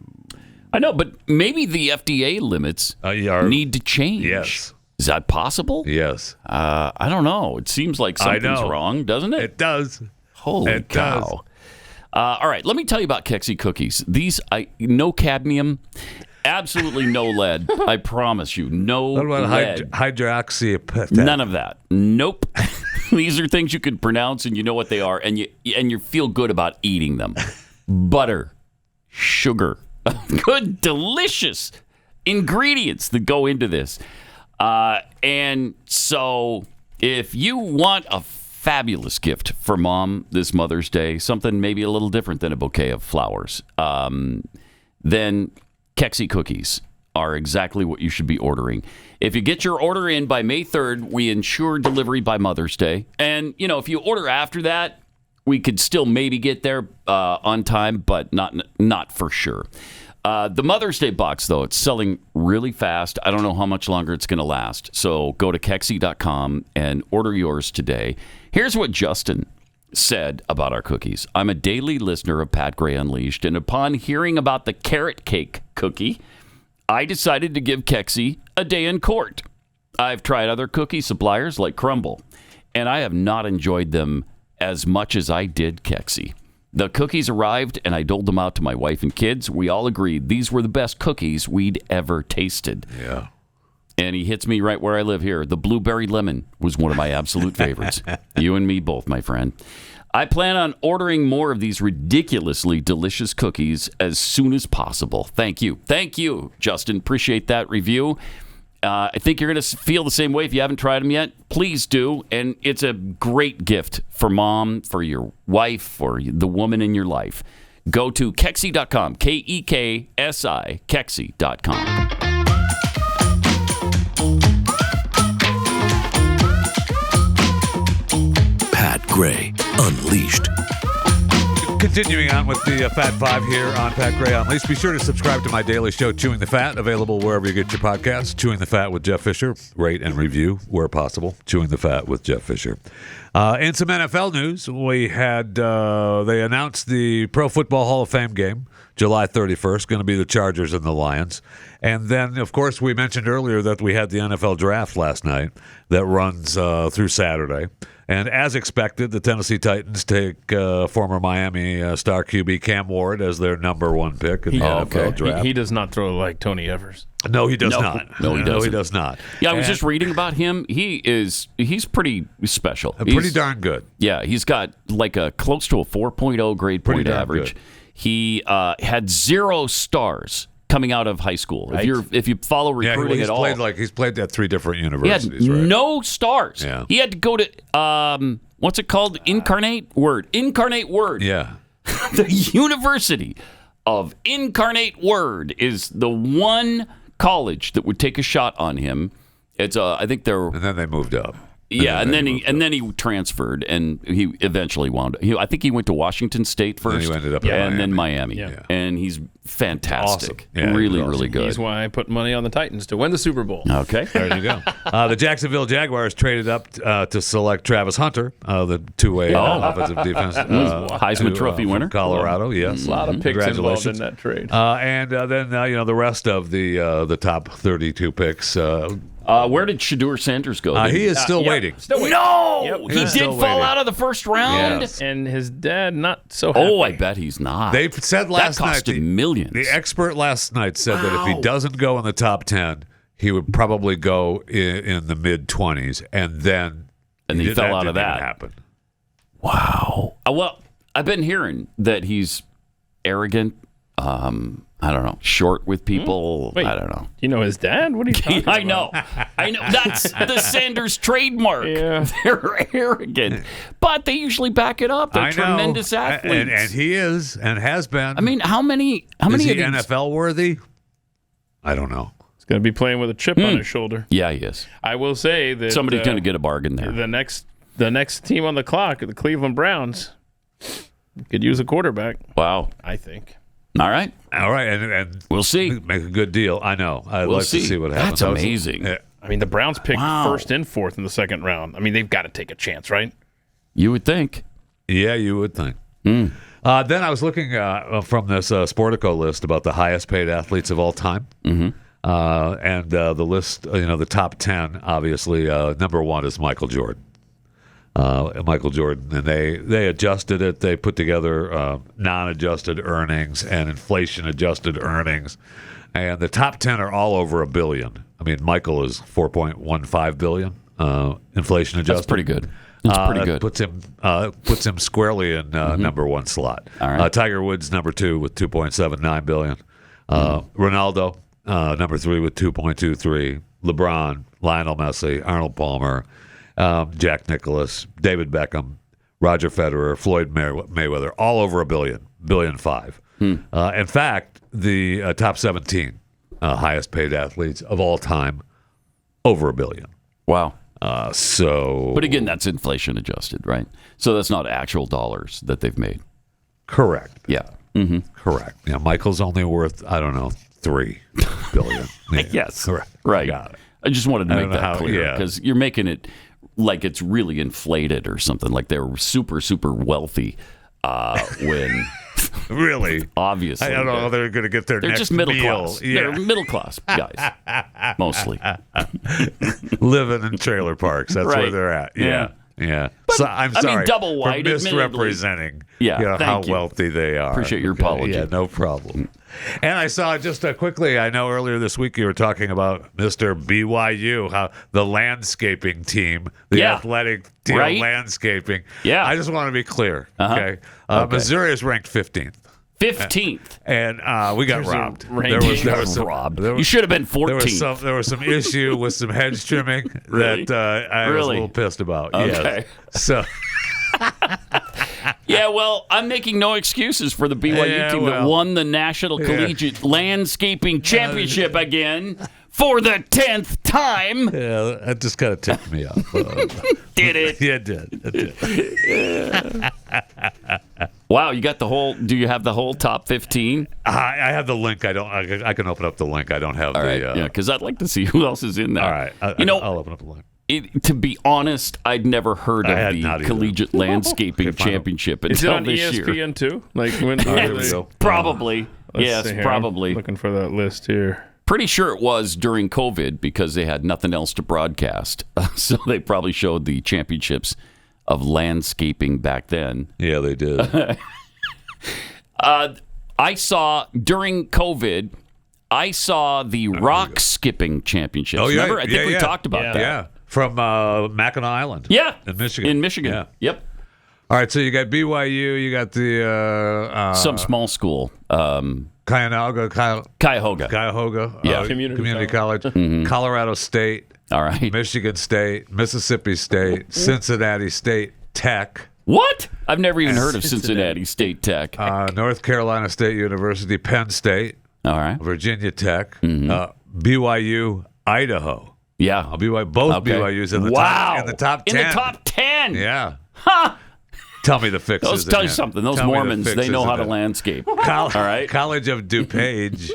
I know, but maybe the FDA limits need to change. Yes. Is that possible? Yes. I don't know. It seems like something's wrong, doesn't it? It does. Holy cow. Does. All right, let me tell you about Kexi cookies. These, no cadmium, absolutely no lead. I promise you, no what about lead. Hydroxyapatite? None of that. Nope. These are things you can pronounce and you know what they are, and you feel good about eating them. Butter, sugar, good, delicious ingredients that go into this. And so if you want a fabulous gift for mom this Mother's Day, something maybe a little different than a bouquet of flowers, then Kexi cookies are exactly what you should be ordering. If you get your order in by May 3rd, we ensure delivery by Mother's Day. And, if you order after that, we could still maybe get there on time, but not for sure. The Mother's Day box, though, it's selling really fast. I don't know how much longer it's going to last. So go to Kexi.com and order yours today. Here's what Justin said about our cookies. I'm a daily listener of Pat Gray Unleashed, and upon hearing about the carrot cake cookie, I decided to give Kexi a day in court. I've tried other cookie suppliers like Crumble, and I have not enjoyed them as much as I did Kexi. The cookies arrived, and I doled them out to my wife and kids. We all agreed these were the best cookies we'd ever tasted. Yeah. And he hits me right where I live here. The blueberry lemon was one of my absolute favorites. You and me both, my friend. I plan on ordering more of these ridiculously delicious cookies as soon as possible. Thank you. Thank you, Justin. Appreciate that review. I think you're going to feel the same way if you haven't tried them yet. Please do. And it's a great gift for mom, for your wife, for the woman in your life. Go to Kexi.com, Kexi, Kexi.com. Pat Gray Unleashed. Continuing on with the Fat Five here on Pat Gray Unleashed. Be sure to subscribe to my daily show, Chewing the Fat, available wherever you get your podcasts. Chewing the Fat with Jeff Fisher. Rate and review where possible. Chewing the Fat with Jeff Fisher. In some NFL news, we had they announced the Pro Football Hall of Fame game, July 31st, going to be the Chargers and the Lions. And then, of course, we mentioned earlier that we had the NFL draft last night that runs through Saturday. And as expected, the Tennessee Titans take former Miami star QB Cam Ward as their number one pick in the NFL draft. He does not throw like Tony Evers. No, he does not. No, he doesn't. No, he does not. Yeah, I was just reading about him. He's pretty special. Pretty darn good. Yeah, he's got like a close to a 4.0 grade point average. Good. He had 0 stars coming out of high school. Right. If you follow recruiting at all, he's played at 3 different universities. He had right? no stars. Yeah. He had to go to what's it called? Incarnate Word. Yeah. The University of Incarnate Word is the one college that would take a shot on him. It's I think they're and then they moved up. Yeah, and then he transferred, and he eventually wound up. I think he went to Washington State first, and he ended up and then Miami. Yeah. And he's fantastic. Awesome. Yeah, really, awesome. really good. He's why I put money on the Titans to win the Super Bowl. Okay, there you go. The Jacksonville Jaguars traded up to select Travis Hunter, the two-way offensive defense, Heisman Trophy winner, from Colorado. Yes, a lot of picks involved in that trade. And then the rest of the top 32 picks. where did Shedeur Sanders go? He is still waiting. Still waiting. No, Yep. he did fall out of the first round. Yes. And his dad not so happy. Oh, I bet he's not. They said last that cost night him millions. The expert last night said that if he doesn't go in the top 10, he would probably go in the mid-20s, and then he fell out of didn't that. happen. Wow. Well, I've been hearing that he's arrogant. I don't know, short with people. Wait, I don't know. You know his dad? What are you talking about? I know. That's the Sanders trademark. Yeah. They're arrogant, but they usually back it up. They're tremendous athletes, and he is and has been. I mean, how many? Is he of these... NFL worthy? I don't know. He's going to be playing with a chip on his shoulder. Yeah, he is. I will say that somebody's going to get a bargain there. The next team on the clock, the Cleveland Browns, could use a quarterback. Wow, I think. All right, and we'll see. Make a good deal. I know. I'd like to see what happens. That's amazing. I mean, the Browns picked first and fourth in the second round. I mean, they've got to take a chance, right? You would think. Yeah, you would think. Then I was looking from this Sportico list about the highest paid athletes of all time. Mm-hmm. And the list, the top 10, obviously, number one is Michael Jordan. Michael Jordan, and they adjusted it. They put together non-adjusted earnings and inflation-adjusted earnings, and the top 10 are all over $1 billion. I mean, Michael is $4.15 billion inflation-adjusted. That's pretty good. That's pretty good. Puts him squarely in number one slot. All right. Tiger Woods number 2 with $2.79 billion. Ronaldo number 3 with $2.23. LeBron, Lionel Messi, Arnold Palmer. Jack Nicklaus, David Beckham, Roger Federer, Floyd Mayweather, all over $1 billion, $1.5 billion. In fact, the top 17 highest paid athletes of all time, over $1 billion. Wow. But again, that's inflation adjusted, right? So that's not actual dollars that they've made. Correct. Yeah. Mm-hmm. Correct. Yeah, Michael's only worth, $3 billion. Yeah. Yes. Correct. Right. Got it. I just wanted to make that clear because you're making it like it's really inflated or something. Like they're super, super wealthy when... Really? Obviously. I don't know how they're going to get their They're next just middle meal. class. Yeah. They're middle class guys, mostly. Living in trailer parks. That's where Right. they're at. Yeah. So I'm I sorry mean, double for wide, misrepresenting Yeah, how thank you. wealthy they are. Appreciate your apology. Yeah, no problem. And I saw just quickly, I know earlier this week you were talking about Mr. BYU, how the landscaping team, the athletic team of Right? landscaping. Yeah. I just want to be clear. Uh-huh. Okay? Missouri is ranked 15th. 15th. And we got robbed. There was some robbed. You should have been 14th. There was some issue with some hedge trimming Really? that I was a little pissed about. Okay. Yes. So Yeah, well, I'm making no excuses for the BYU team that won the National Collegiate Landscaping Championship again for the 10th time. Yeah, that just kind of ticked me off. Did it? Yeah, it did. It did. Wow, you got the whole. Do you have the whole top 15? I have the link. I can open up the link. I don't have All right, yeah, because I'd like to see who else is in there. All right, I'll open up the link. To be honest, I'd never heard I of had the not either. Collegiate Landscaping Championship Is it until on this year. ESPN too? Like when? Probably. Let's Yes, see here. probably. I'm looking for that list here. Pretty sure it was during COVID because they had nothing else to broadcast. So they probably showed the championships of landscaping back then. Yeah, they did. I saw during COVID, I saw the rock skipping championships. Oh, yeah. Remember? I think we talked about that. Yeah, from Mackinac Island. Yeah. In Michigan. In Michigan. Yeah. Yep. All right, so you got BYU, you got the some small school. Cuyahoga. Yeah. Community College. Mm-hmm. Colorado State. All right. Michigan State, Mississippi State, Cincinnati State Tech. What? I've never even heard of Cincinnati State Tech. North Carolina State University, Penn State. All right. Virginia Tech. BYU, Idaho. Yeah. Both BYUs in the top 10. In the top 10. Yeah. Huh. Tell me the fixes. Those tell you something. Those Mormons, they know how to landscape. All right. College of DuPage,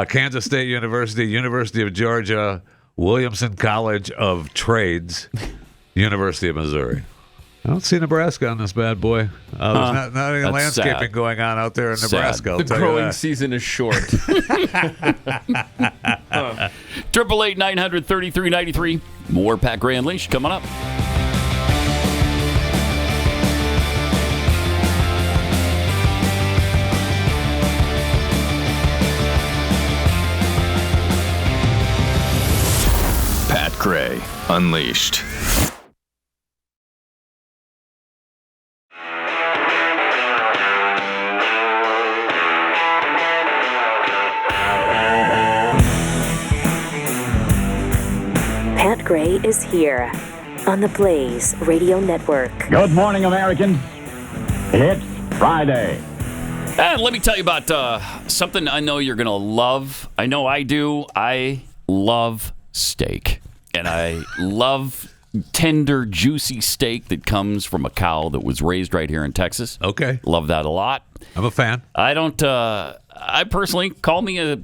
Kansas State University, University of Georgia, Williamson College of Trades, University of Missouri. I don't see Nebraska on this bad boy. There's not any That's landscaping sad. going on out there in Nebraska. I'll The tell you growing that. season is short. 888-900-3393. More Pat Gray Unleashed coming up. Pat Gray Unleashed. Pat Gray is here on the Blaze Radio Network. Good morning, Americans. It's Friday. And let me tell you about something I know you're going to love. I know I do. I love steak. And I love tender, juicy steak that comes from a cow that was raised right here in Texas. Okay. Love that a lot. I'm a fan. I don't, I personally, call me a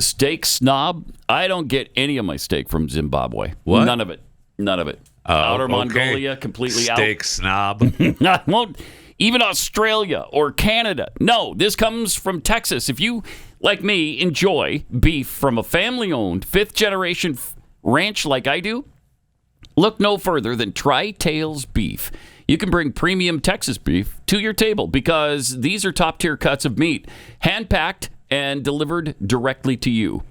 steak snob. I don't get any of my steak from Zimbabwe. What? None of it. Outer Mongolia, completely out. Steak snob. I won't. Even Australia or Canada. No, this comes from Texas. If you, like me, enjoy beef from a family-owned, fifth-generation ranch like I do, look no further than Tri-Tails Beef. You can bring premium Texas beef to your table because these are top-tier cuts of meat, hand-packed and delivered directly to you.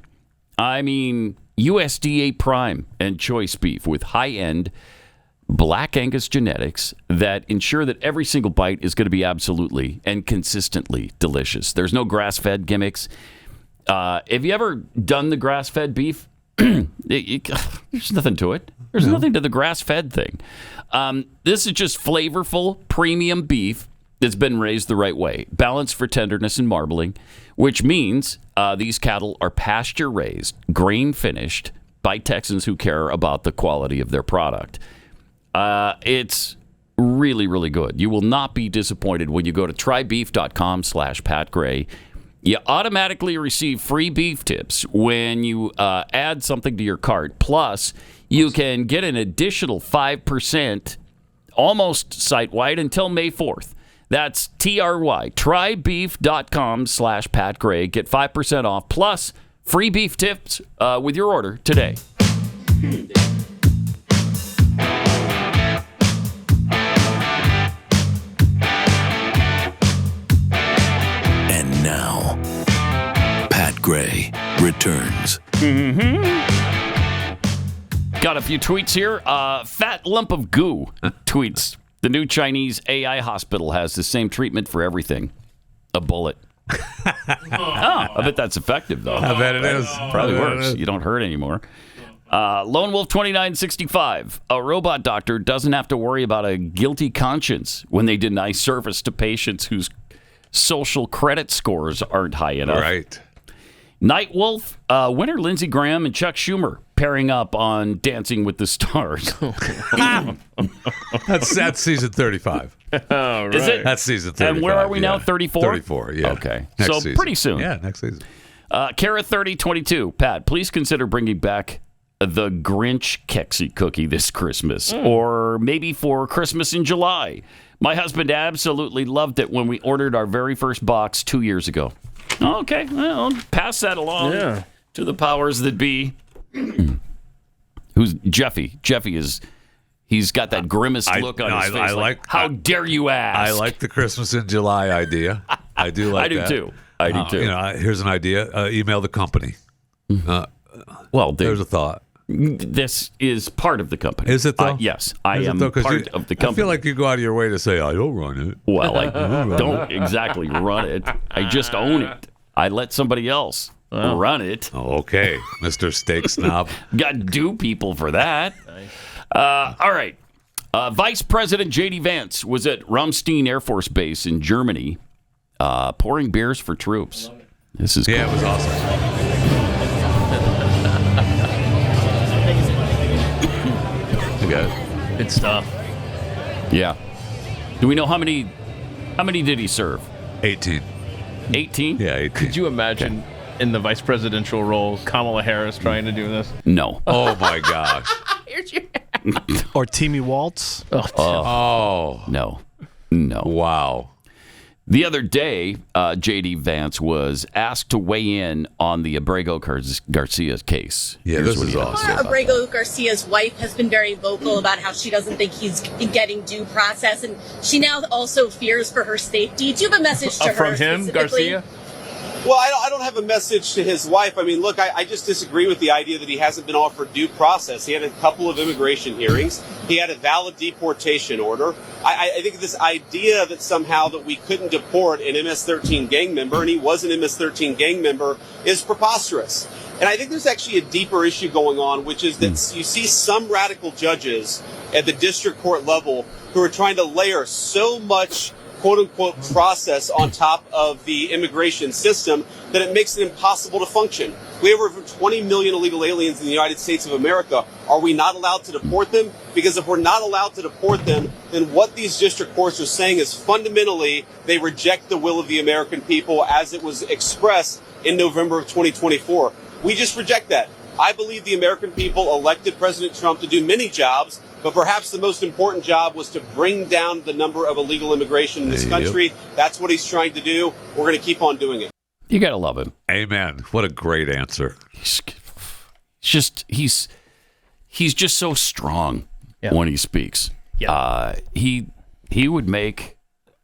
I mean, USDA prime and choice beef with high-end Black Angus genetics that ensure that every single bite is going to be absolutely and consistently delicious. There's no grass-fed gimmicks. Have you ever done the grass-fed beef? There's nothing to it. There's nothing to the grass-fed thing. This is just flavorful, premium beef that's been raised the right way, balanced for tenderness and marbling, which means these cattle are pasture-raised, grain-finished by Texans who care about the quality of their product. It's really, really good. You will not be disappointed when you go to trybeef.com/PatGray. You automatically receive free beef tips when you add something to your cart. Plus, you can get an additional 5% almost site-wide until May 4th. That's TRY, trybeef.com/Pat Gray. Get 5% off plus free beef tips with your order today. And now, Pat Gray returns. Got a few tweets here. Fat Lump of Goo tweets, the new Chinese AI hospital has the same treatment for everything. A bullet. I bet that's effective, though. I bet it is. Probably works. You don't hurt anymore. Lone Wolf 2965. A robot doctor doesn't have to worry about a guilty conscience when they deny service to patients whose social credit scores aren't high enough. Right. Night Wolf, winner Lindsey Graham and Chuck Schumer pairing up on Dancing with the Stars. That's season 35. Right. Is it? That's season 35. And where are we now? 34? 34, yeah. Okay. Next So season. pretty soon. Yeah, next season. Kara 3022. Pat, please consider bringing back the Grinch Kexi cookie this Christmas, or maybe for Christmas in July. My husband absolutely loved it when we ordered our very first box 2 years ago. Okay, well, pass that along to the powers that be. Who's Jeffy? Jeffy he's got that grimace look on his face. How dare you ask? I like the Christmas in July idea. I do like that. I do too. Here's an idea. Email the company. Well, there's a thought. This is part of the company. Is it though? Yes, I am part of the company. I feel like you go out of your way to say, I don't run it. Well, I don't exactly run it. I just own it. I let somebody else run it. Okay, Mr. Steak Snob. Got due people for that. All right. Vice President J.D. Vance was at Ramstein Air Force Base in Germany pouring beers for troops. This is cool. Yeah, it was awesome. Good stuff. Yeah. Do we know how many did he serve? 18. 18? Yeah, 18. Could you imagine in the vice presidential role, Kamala Harris trying to do this? No. Oh, my gosh. Here's your Or Timmy Waltz. Oh. No. Wow. The other day, J.D. Vance was asked to weigh in on the Abrego Garcia case. Yeah, Here's this is awesome. Abrego Garcia's wife has been very vocal about how she doesn't think he's getting due process, and she now also fears for her safety. Do you have a message to her from him, specifically? Garcia? Well, I don't have a message to his wife. I mean, look, I just disagree with the idea that he hasn't been offered due process. He had a couple of immigration hearings. He had a valid deportation order. I think this idea that somehow that we couldn't deport an MS-13 gang member, and he was an MS-13 gang member, is preposterous. And I think there's actually a deeper issue going on, which is that you see some radical judges at the district court level who are trying to layer so much quote-unquote process on top of the immigration system that it makes it impossible to function. We have over 20 million illegal aliens in the United States of America. Are we not allowed to deport them? Because if we're not allowed to deport them, then what these district courts are saying is fundamentally they reject the will of the American people as it was expressed in November of 2024. We just reject that. I believe the American people elected President Trump to do many jobs, but perhaps the most important job was to bring down the number of illegal immigration in this country. That's what he's trying to do. We're going to keep on doing it. You got to love him. Amen. What a great answer. He's just so strong when he speaks. Yeah. He would make,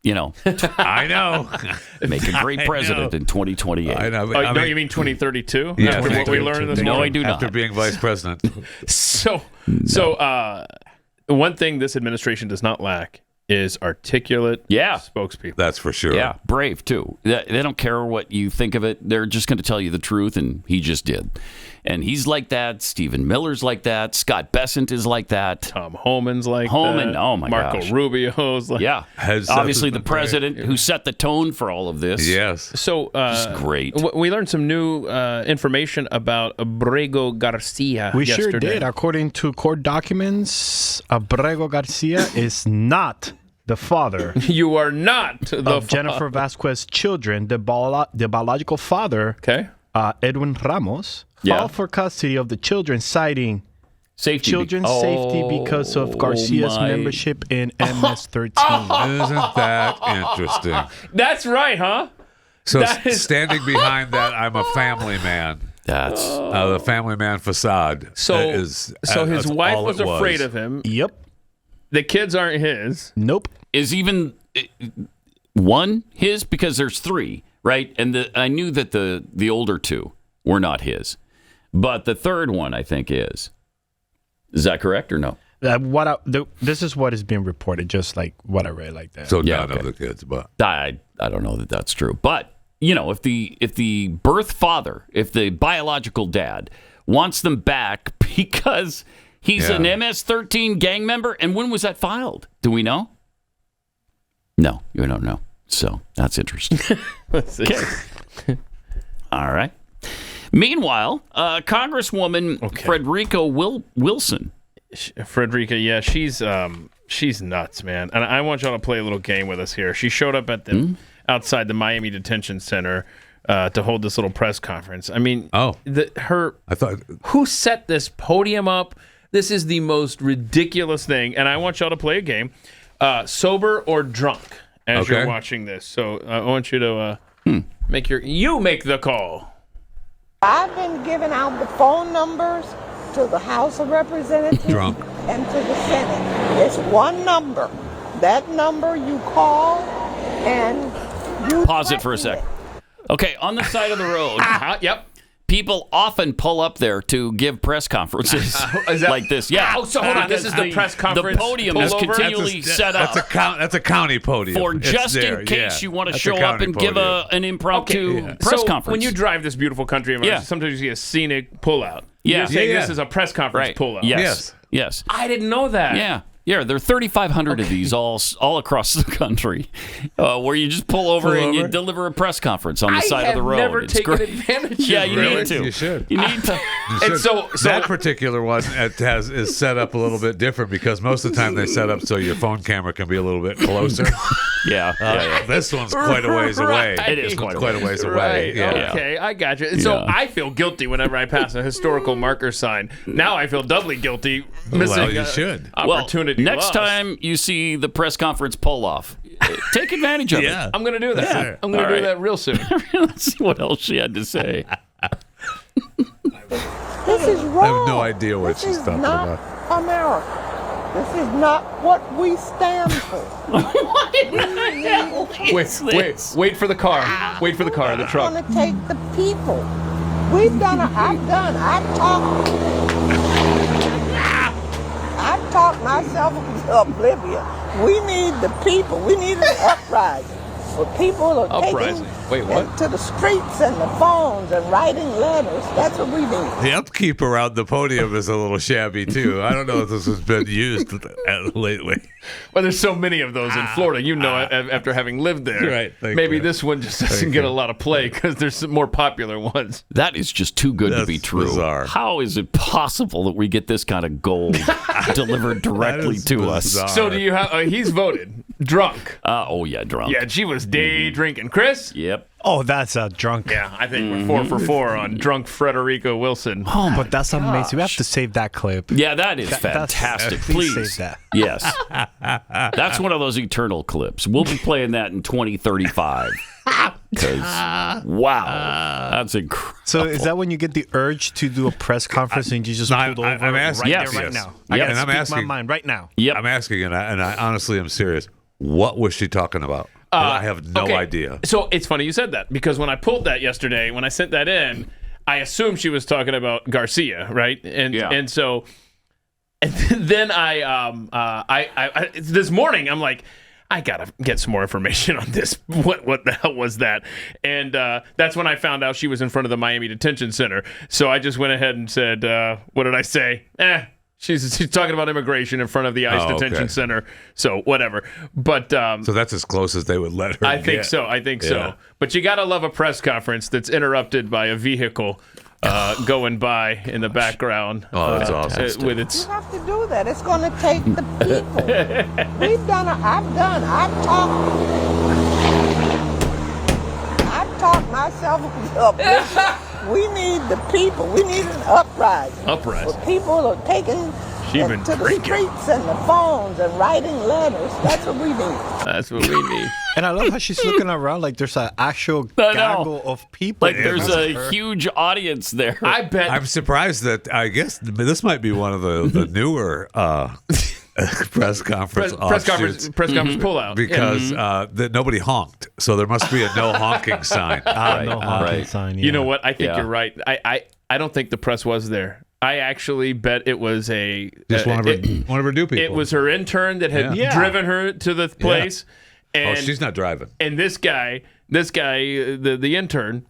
I know. make a great president in 2028. I know. No, you mean 2032? Yeah, After what we learned this morning? No, I do not. After being vice president. So, one thing this administration does not lack is articulate spokespeople. That's for sure. Yeah, brave too. They don't care what you think of it. They're just going to tell you the truth, and he just did. And he's like that. Stephen Miller's like that. Scott Bessent is like that. Tom Homan's like that. Oh my Marco gosh. Rubio's like Yeah. Obviously the president who set the tone for all of this. Yes. So just great. We learned some new information about Abrego Garcia We yesterday. sure did. According to court documents, Abrego Garcia is not the father. You are not of Jennifer Vasquez's children. The biological father, Edwin Ramos, filed for custody of the children, citing children's safety because of Garcia's membership in MS-13. Isn't that interesting? That's right, huh? So standing behind that, I'm a family man. That's the family man facade. So his wife was afraid of him. Yep. The kids aren't his. Nope. Is even one his? Because there's three, right? And I knew that the older two were not his, but the third one I think is. Is that correct or no? This is what is being reported, just like what I read like that. So none of the kids, but I don't know that that's true. But if the birth father, if the biological dad wants them back because he's an MS-13 gang member, and when was that filed? Do we know? No, you don't know. So that's interesting. Okay. All right. Meanwhile, Congresswoman Frederica Wilson. Frederica, yeah, she's nuts, man. And I want y'all to play a little game with us here. She showed up at outside the Miami Detention Center to hold this little press conference. I mean, who set this podium up? This is the most ridiculous thing. And I want y'all to play a game, sober or drunk, as you're watching this. So I want you to make the call. I've been giving out the phone numbers to the House of Representatives and to the Senate. It's one number. That number you call and you pause it for a sec. Okay, on the side of the road. Yep. People often pull up there to give press conferences like this. Yeah. Oh, so hold on. This is the press conference. The podium is continually set up. That's a county podium. For just in case you want to show up and give an impromptu press conference. When you drive this beautiful country, sometimes you see a scenic pullout. Yeah. You're saying this is a press conference pullout. Yes. I didn't know that. Yeah. Yeah, there are 3,500 of these all across the country, where you just pull over and you deliver a press conference on the side of the road. I have never taken advantage of it. Yeah, you need to. You should. You need to. And so that particular one is set up a little bit different because most of the time they set up so your phone camera can be a little bit closer. Yeah. This one's quite a ways away. It is quite a ways away. Right. Yeah. Okay, I got you. And so I feel guilty whenever I pass a historical marker sign. Now I feel doubly guilty missing opportunity. Next time you see the press conference pull off, take advantage of it. I'm going to do that. Yeah. I'm going to do that real soon. Let's see what else she had to say. This is wrong. I have no idea what she's talking about. America. This is not what we stand for. Wait for the car. Wait for the car, the truck. We're going to take the people. I've talked myself into oblivion. We need the people. We need an uprising. Where people are taking to the streets and the phones and writing letters. That's what we need. The upkeep around the podium is a little shabby, too. I don't know if this has been used lately. Well, there's so many of those in Florida. After having lived there. Right. Maybe this one just doesn't get a lot of play because there's some more popular ones. That is just too good to be true. Bizarre. How is it possible that we get this kind of gold delivered directly to us? So do you have... he's voted. Drunk. Drunk. Yeah, she was day drinking. Chris? Yep. Oh, that's a drunk. Yeah, I think we're 4 for 4 on drunk Frederica Wilson. Oh, but that's amazing. We have to save that clip. Yeah, that is fantastic. Please save that. Yes. That's one of those eternal clips. We'll be playing that in 2035. Wow. That's incredible. So is that when you get the urge to do a press conference and you just pulled over I'm asking, right now? I got to speak my mind right now. Yep. I'm asking, and I honestly am serious. What was she talking about? I have no idea. So it's funny you said that because when I pulled that yesterday, when I sent that in, I assumed she was talking about Garcia, right? And so then I this morning I'm like, I gotta get some more information on this. What the hell was that? And that's when I found out she was in front of the Miami Detention Center. So I just went ahead and said, what did I say? She's talking about immigration in front of the ICE detention center. So whatever. But so that's as close as they would let her. I think so. But you gotta love a press conference that's interrupted by a vehicle going by in the background. Oh, that's awesome. You have to do that. It's going to take the people. I've talked myself into oblivion. We need the people. We need an uprising. Uprising. Where people are taking to the streets and the phones and writing letters. That's what we need. That's what we need. And I love how she's looking around like there's an actual gaggle of people. Like there's a huge audience there. I bet. I'm surprised that I guess this might be one of the newer press conference pullout because that nobody honked, so there must be a no honking sign. No honking sign. Yeah. You know what? I think you're right. I don't think the press was there. I actually bet it was just one of her new people. It was her intern that had driven her to the place. And, she's not driving. And this guy, the intern,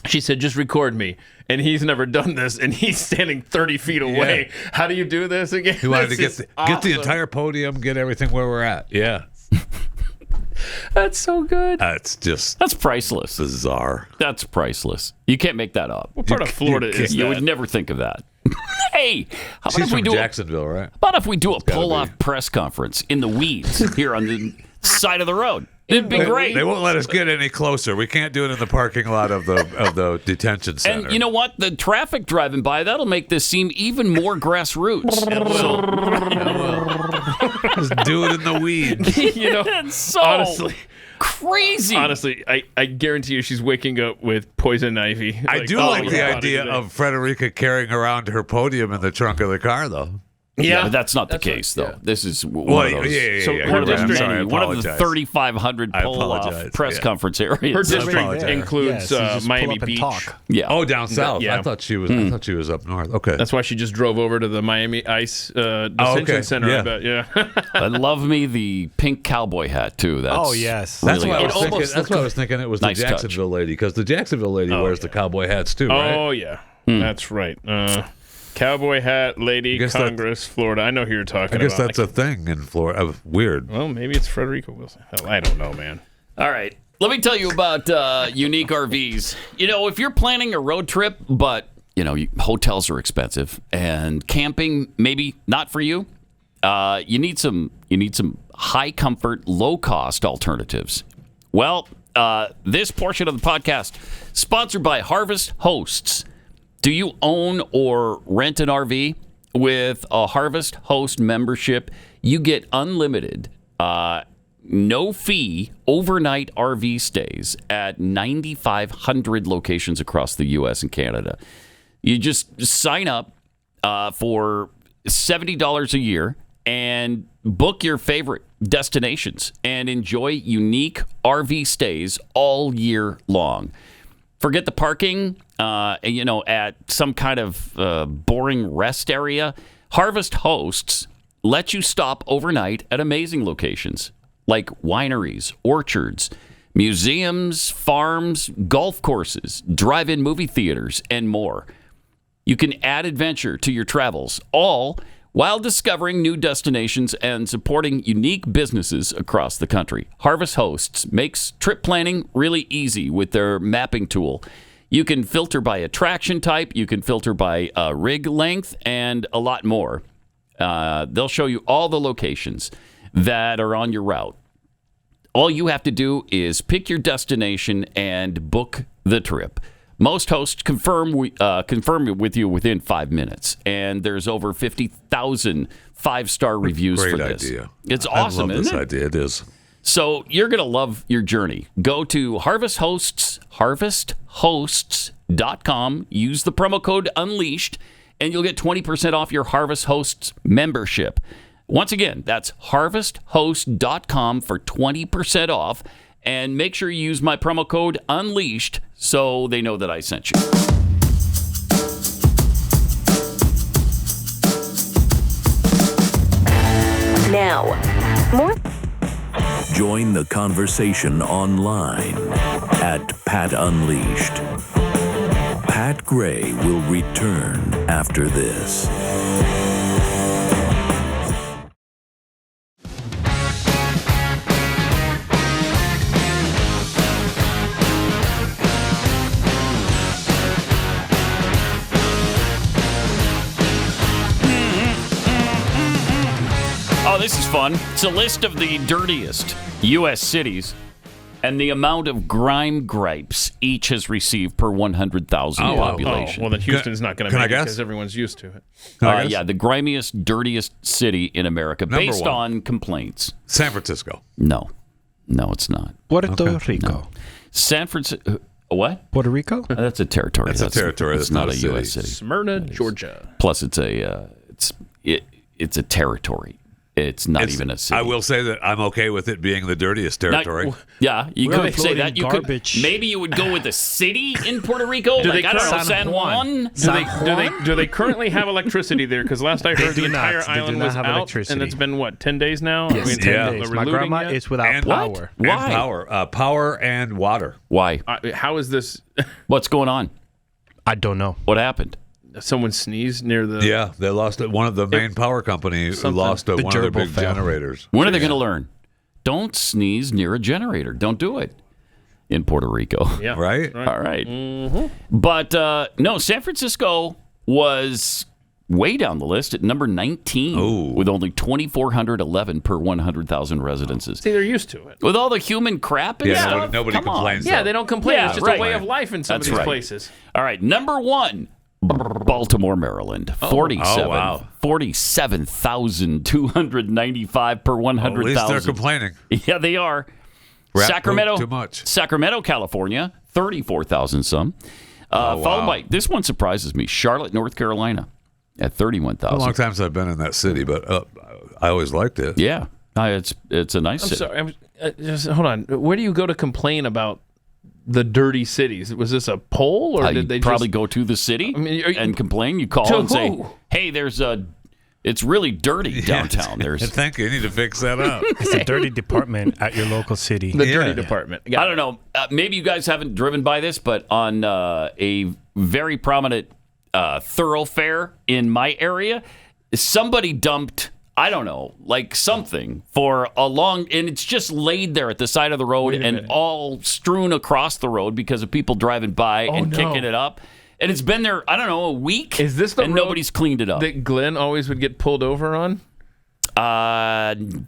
she said, just record me. And he's never done this, and he's standing 30 feet away. Yeah. How do you do this again? He wanted to get the entire podium, get everything where we're at. Yeah. That's so good. That's priceless. Bizarre. That's priceless. You can't make that up. What part of Florida is that? You would never think of that. Hey, how about if we do Jacksonville, right? How about if we do a pull-off press conference in the weeds here on the side of the road? It'd be great. They won't let us get any closer. We can't do it in the parking lot of the detention center. And you know what? The traffic driving by, that'll make this seem even more grassroots. It will. Just do it in the weeds. It's so honestly crazy. Honestly, I guarantee you she's waking up with poison ivy. I do like the idea of Frederica carrying around her podium in the trunk of the car, though. Yeah, but that's not the case, though. Yeah. This is one of those. One of the 3,500 pull-off press conference areas. Her district includes Miami Beach. Yeah. Oh, down south. Yeah. I thought she was up north. Okay. That's why she just drove over to the Miami Ice Detention Center. Yeah. I bet. Yeah. I love me the pink cowboy hat too. That's yes. That's why I was thinking it was the Jacksonville lady, because the Jacksonville lady wears the cowboy hats too, right? Oh yeah, that's right. Cowboy hat lady, Congress, Florida. I know who you're talking about. I guess that's a thing in Florida. Weird. Well, maybe it's Frederica Wilson. Hell, I don't know, man. All right. Let me tell you about unique RVs. If you're planning a road trip, but, hotels are expensive and camping maybe not for you, you need some high comfort, low cost alternatives. Well, this portion of the podcast sponsored by Harvest Hosts. Do you own or rent an RV? With a Harvest Host membership, you get unlimited, no fee overnight RV stays at 9,500 locations across the U.S. and Canada. You just sign up for $70 a year and book your favorite destinations and enjoy unique RV stays all year long. Forget the parking, at some kind of boring rest area. Harvest Hosts let you stop overnight at amazing locations like wineries, orchards, museums, farms, golf courses, drive-in movie theaters, and more. You can add adventure to your travels, all while discovering new destinations and supporting unique businesses across the country. Harvest Hosts makes trip planning really easy with their mapping tool. You can filter by attraction type, you can filter by rig length, and a lot more. They'll show you all the locations that are on your route. All you have to do is pick your destination and book the trip. Most hosts confirm it with you within 5 minutes, and there's over 50,000 five-star reviews for this. Great idea. It's awesome, isn't it? I love this idea. It is. So you're going to love your journey. Go to harvesthosts.com, use the promo code UNLEASHED, and you'll get 20% off your Harvest Hosts membership. Once again, that's harvesthost.com for 20% off. And make sure you use my promo code UNLEASHED so they know that I sent you. Now, more. Join the conversation online at Pat Unleashed. Pat Gray will return after this. Oh, this is fun. It's a list of the dirtiest U.S. cities. and the amount of grime gripes each has received per 100,000 population. Oh, well, then Houston's not going to make it because everyone's used to it. Yeah, the grimiest, dirtiest city in America based on complaints. San Francisco. No, it's not. Puerto Rico. No. San Francisco. What? Puerto Rico? That's a territory. That's a territory. It's not a U.S. city. Smyrna, Georgia. Plus, it's a territory. It's not even a city. I will say that I'm okay with it being the dirtiest territory. You We're could say that. You could, garbage. maybe you would go with a city in Puerto Rico. Do like, they I don't know, San San Juan? Do they currently have electricity there? Because last I heard the entire island was out, and it's been, 10 days now? Yes. 10 days. My grandma is without power. Why? And power. Power and water. Why? How is this? What's going on? I don't know. What happened? Someone sneezed near the... Yeah, they lost it. One of the main power companies lost one of their big generators. When are they going to learn? Don't sneeze near a generator. Don't do it in Puerto Rico. Yeah. Right? All right. Mm-hmm. But no, San Francisco was way down the list at number 19 with only 2,411 per 100,000 residences. See, they're used to it. With all the human crap and stuff? Nobody complains. Yeah, they don't complain. Yeah, it's just a way of life in some of these places. All right, number 1. Baltimore, Maryland, 47,295 per 100,000. At least they're complaining. Yeah, they are. Sacramento, too much. Sacramento, California, 34,000 some. Followed by, this one surprises me, Charlotte, North Carolina, at 31,000. A long time since I've been in that city, but I always liked it. Yeah, it's a nice city. Sorry, just hold on. Where do you go to complain about the dirty cities? Was this a poll, or did they probably go to the city and complain? You call and say, "Hey, it's really dirty downtown." Thank you. You need to fix that up. It's a dirty department at your local city. The dirty department. I don't know. Maybe you guys haven't driven by this, but on a very prominent thoroughfare in my area, somebody dumped, I don't know, like something for a long, and it's just laid there at the side of the road and all strewn across the road because of people driving by kicking it up. And it's been there, I don't know, a week. Is this the and road nobody's cleaned it up? that Glenn always would get pulled over on?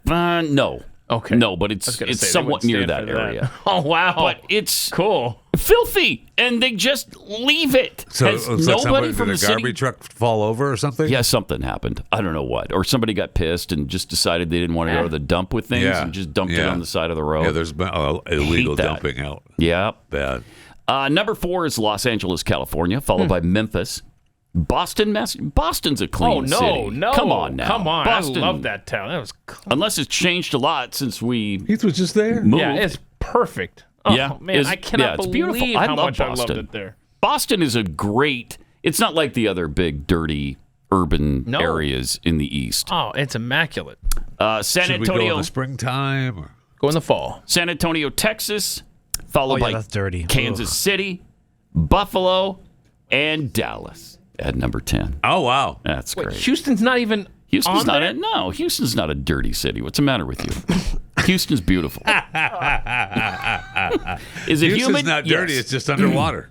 No. Okay. No, but it's somewhat near that area. Oh, wow. But it's cool. Filthy, and they just leave it. So Has it's nobody like from did the a garbage city truck fall over or something? Yeah, something happened. I don't know what. Or somebody got pissed and just decided they didn't want to go to the dump with things and just dumped it on the side of the road. Yeah, there's been illegal dumping out. Yeah. Bad. Number 4 is Los Angeles, California, followed by Memphis. Boston's a clean city. No. Come on now. Come on. Boston, I love that town. That was unless it's changed a lot since we Heath was just there. moved. Yeah, it's perfect. Oh, man, I cannot it's believe beautiful. how I love much Boston. I loved it there. Boston is a great... It's not like the other big, dirty, urban areas in the East. Oh, it's immaculate. San Should Antonio... we go in the springtime? Or? Go in the fall. San Antonio, Texas, followed by that's dirty. Kansas City, Buffalo, and Dallas at number 10. Oh, wow. That's great. Houston's not even Houston's on not there? No, Houston's not a dirty city. What's the matter with you? Houston's beautiful. Is it Houston's humid? not dirty. Yes. It's just underwater.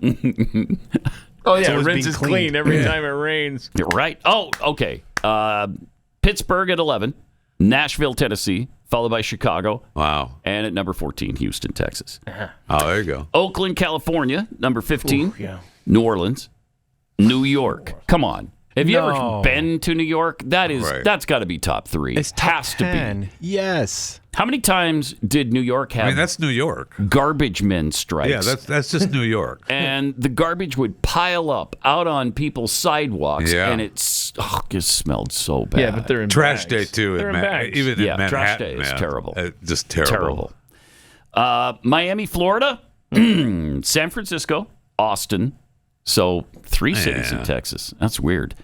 Oh, yeah, rinse is clean every time it rains. You're right. Oh, okay. Pittsburgh at 11, Nashville, Tennessee, followed by Chicago. Wow. And at number 14, Houston, Texas. Oh, there you go. Oakland, California, number 15. Ooh, yeah. New Orleans, New York. Come on. Have you ever been to New York? That's got to be top 3. It's has to be. Yes. How many times did New York have? I mean, that's New York. Garbage men strikes. Yeah, that's just New York. And the garbage would pile up out on people's sidewalks, and it just smelled so bad. Yeah, but they're in Trash bags. day too. They're in bags. Even in Manhattan, trash day is terrible. Just terrible. Miami, Florida, San Francisco, Austin. So 3 cities in Texas. That's weird.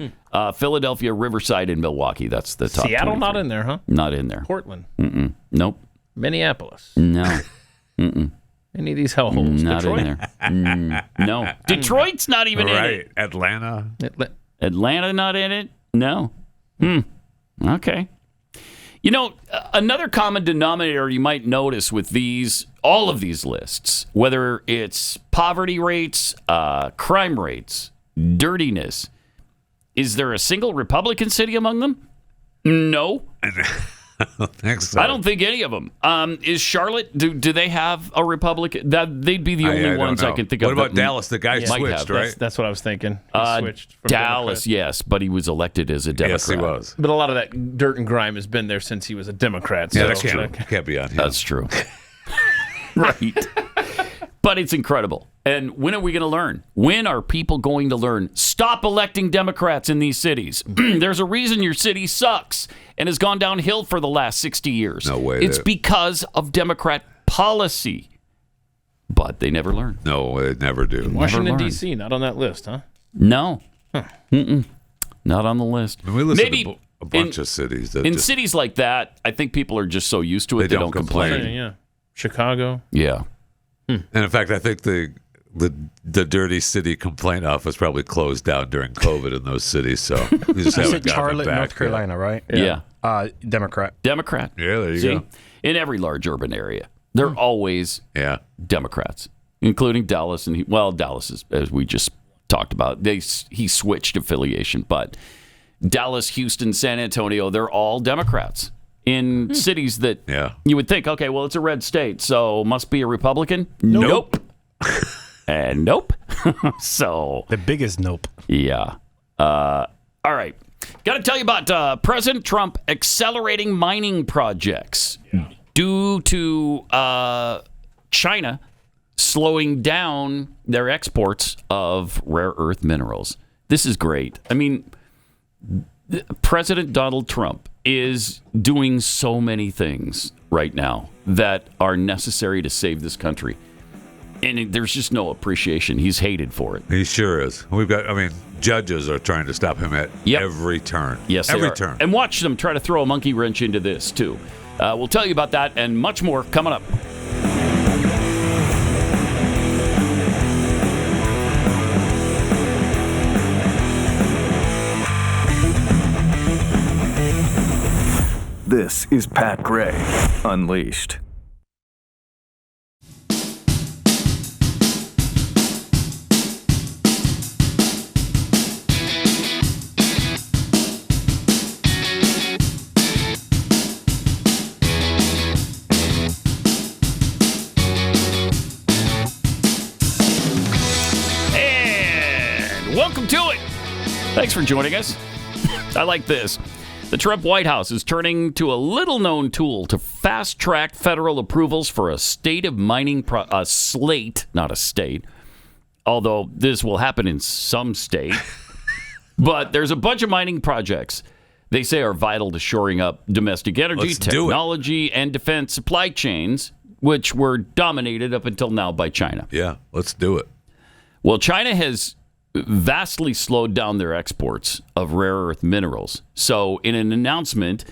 Philadelphia, Riverside, and Milwaukee. That's the top. Seattle 23. not in there, huh? Not in there. Portland. Nope. Minneapolis. No. Any of these hellholes. Not Detroit? in there. No. Detroit's not even in it. Atlanta. Atlanta not in it? No. Okay. You know, another common denominator you might notice with all of these lists, whether it's poverty rates, crime rates, dirtiness, is there a single Republican city among them? No. I don't think any of them. Is Charlotte? Do they have a Republican? They'd be the only ones I can think of. What about Dallas? The guy switched, right? That's what I was thinking. He switched from Dallas, Democrat. yes, but he was elected as a Democrat. Yes, he was. But a lot of that dirt and grime has been there since he was a Democrat. So Yeah, that can't be on him. That's true. Right. But it's incredible. And when are we going to learn? When are people going to learn? Stop electing Democrats in these cities. There's a reason your city sucks and has gone downhill for the last 60 years. No way. It's because of Democrat policy. But they never learn. No, they never do. Washington, D.C., not on that list, huh? No. Not on the list. I mean, we listen Maybe to a bunch of cities. That in cities like that, I think people are just so used to it, they don't complain. Yeah. Chicago. Yeah. And in fact, I think the Dirty City Complaint Office probably closed down during COVID in those cities. So we just You haven't said gotten Charlotte, back. North Carolina, right? Yeah. Democrat. Democrat. Yeah, there you See? go. In every large urban area, they're always Democrats, including Dallas. And Dallas is, as we just talked about, he switched affiliation, but Dallas, Houston, San Antonio, they're all Democrats in cities that you would think, okay, well, it's a red state, so must be a Republican. Nope. And nope. So the biggest nope. Yeah. All right. Got to tell you about President Trump accelerating mining projects due to China slowing down their exports of rare earth minerals. This is great. I mean, President Donald Trump is doing so many things right now that are necessary to save this country. And there's just no appreciation. He's hated for it. He sure is. Judges are trying to stop him at every turn. Yes, every they are. turn. And watch them try to throw a monkey wrench into this, too. We'll tell you about that and much more coming up. This is Pat Gray Unleashed. And welcome to it. Thanks for joining us. I like this. The Trump White House is turning to a little-known tool to fast-track federal approvals for a state of mining a slate, not a state, although this will happen in some state. But there's a bunch of mining projects they say are vital to shoring up domestic energy, technology, and defense supply chains, which were dominated up until now by China. Yeah, let's do it. Well, China has vastly slowed down their exports of rare earth minerals. So in an announcement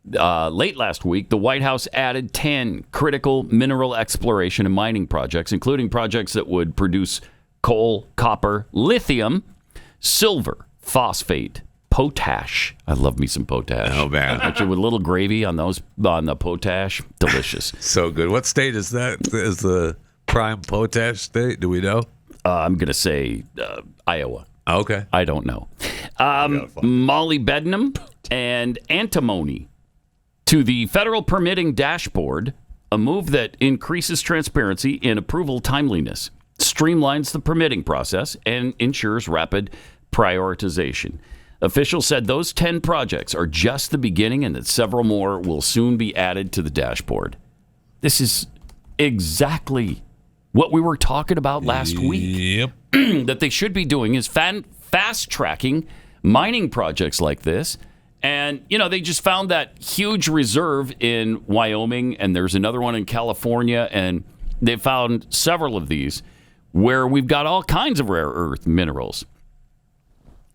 late last week, the White House added 10 critical mineral exploration and mining projects, including projects that would produce coal, copper, lithium, silver, phosphate, potash. I love me some potash. Oh, man. Actually, with a little gravy on the potash. Delicious. So good. What state is that? Is the prime potash state? Do we know? I'm going to say Iowa. Okay. I don't know. Molybdenum and antimony to the federal permitting dashboard, a move that increases transparency in approval timeliness, streamlines the permitting process, and ensures rapid prioritization. Officials said those 10 projects are just the beginning and that several more will soon be added to the dashboard. This is exactly what we were talking about last week. Yep. That they should be doing is fast-tracking mining projects like this. And, they just found that huge reserve in Wyoming, and there's another one in California, and they found several of these where we've got all kinds of rare earth minerals.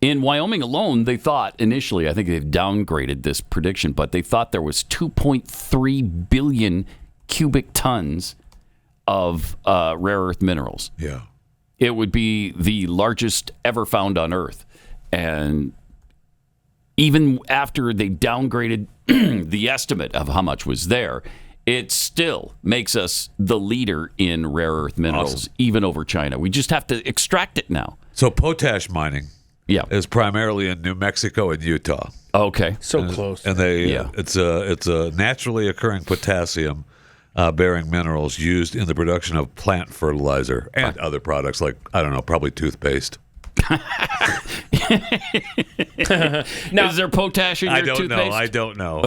In Wyoming alone, they thought initially, I think they've downgraded this prediction, but they thought there was 2.3 billion cubic tons of rare earth minerals. Yeah. It would be the largest ever found on Earth. And even after they downgraded the estimate of how much was there, it still makes us the leader in rare earth minerals, even over China. We just have to extract it now. So potash mining is primarily in New Mexico and Utah. Okay, so close. And it's a naturally occurring potassium bearing minerals used in the production of plant fertilizer and other products like, I don't know, probably toothpaste. Now, is there potash in your toothpaste? I don't know.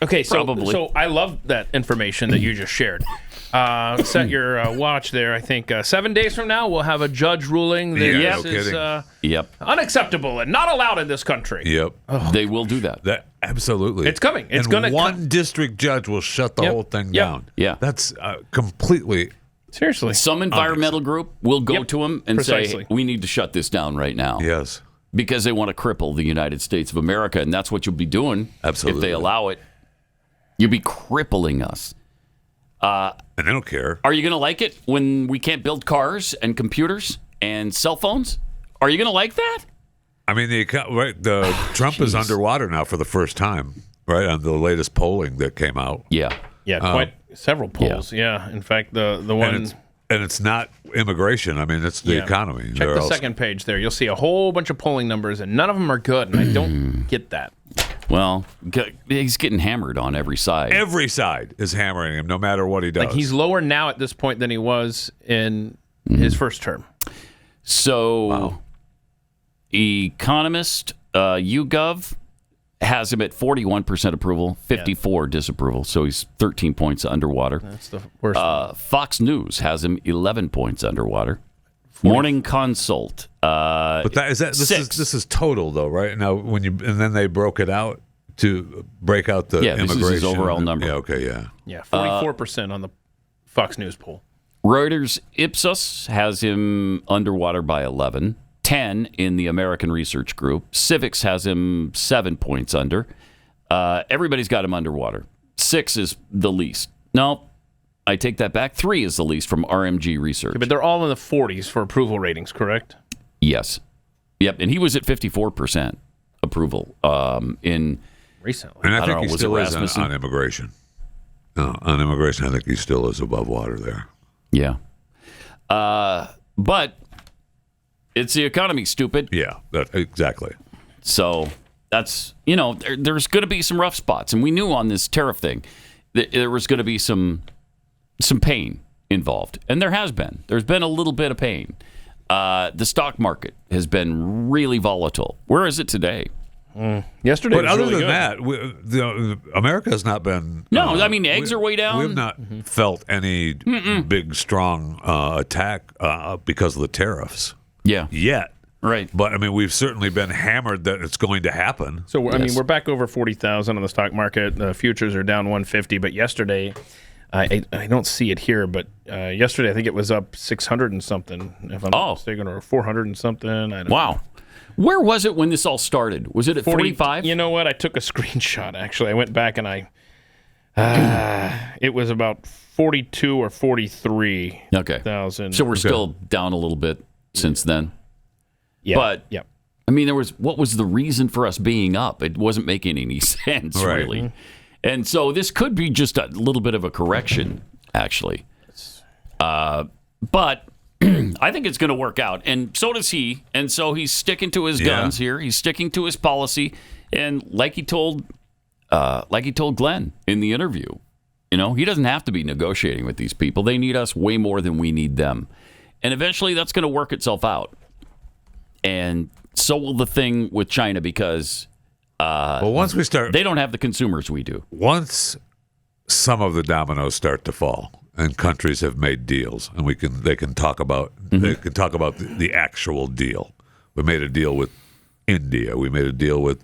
Okay, so Probably. so I love that information that you just shared. Set your watch there. I think 7 days from now we'll have a judge ruling that this is unacceptable and not allowed in this country. Yep. They will do that. Absolutely. It's coming. It's and going to one district judge will shut the whole thing down. Yeah. That's completely... Seriously. Some environmental group will go to him and Precisely. say, we need to shut this down right now. Yes. Because they want to cripple the United States of America, and that's what you'll be doing if they allow it. You'll be crippling us. And they don't care. Are you going to like it when we can't build cars and computers and cell phones? Are you going to like that? I mean, the Trump is underwater now for the first time, right, on the latest polling that came out. Yeah. Yeah, quite several polls. Yeah. In fact, the one... And it's not immigration. I mean, it's the economy. Check the second page there. You'll see a whole bunch of polling numbers, and none of them are good, and I don't get that. Well, he's getting hammered on every side. Every side is hammering him, no matter what he does. Like, he's lower now at this point than he was in his first term. So, Economist, YouGov has him at 41% approval, 54 disapproval. So he's 13 points underwater. That's the worst. Fox News has him 11 points underwater. Morning Consult. But this is total though, right? Now and then they broke it out to break out the immigration. This is his overall number. Yeah, okay, yeah. Yeah, 44% on the Fox News poll. Reuters Ipsos has him underwater by 11. 10 in the American Research Group. Civics has him 7 points under. Everybody's got him underwater. 6 is the least. No, I take that back. 3 is the least from RMG Research. Okay, but they're all in the 40s for approval ratings, correct? Yes. Yep, and he was at 54% approval in recently. And I think he still is on immigration. No, on immigration, I think he still is above water there. Yeah. But it's the economy, stupid. Yeah, exactly. So that's, there's going to be some rough spots. And we knew on this tariff thing that there was going to be some pain involved. And there has been. There's been a little bit of pain. The stock market has been really volatile. Where is it today? Yesterday but was other really than good. that, America has not been... No, I mean, eggs are way down. We have not felt any big, strong attack because of the tariffs. Yeah. Yet. Right. But, I mean, we've certainly been hammered that it's going to happen. So, I mean, we're back over 40,000 on the stock market. The futures are down 150. But yesterday, I don't see it here, but yesterday I think it was up 600 and something, if I'm not mistaken, or 400 and something. I don't know. Where was it when this all started? Was it at 45? You know what? I took a screenshot, actually. I went back and it was about 42 or 43,000. So we're still down a little bit since then. Yeah. But, I mean, what was the reason for us being up? It wasn't making any sense, really. And so this could be just a little bit of a correction, actually. But I think it's going to work out. And so does he. And so he's sticking to his guns here. He's sticking to his policy. And like he told Glenn in the interview, he doesn't have to be negotiating with these people. They need us way more than we need them. And eventually that's going to work itself out. And so will the thing with China because once we start, they don't have the consumers we do. Once some of the dominoes start to fall and countries have made deals and they can talk about the actual deal. We made a deal with India. We made a deal with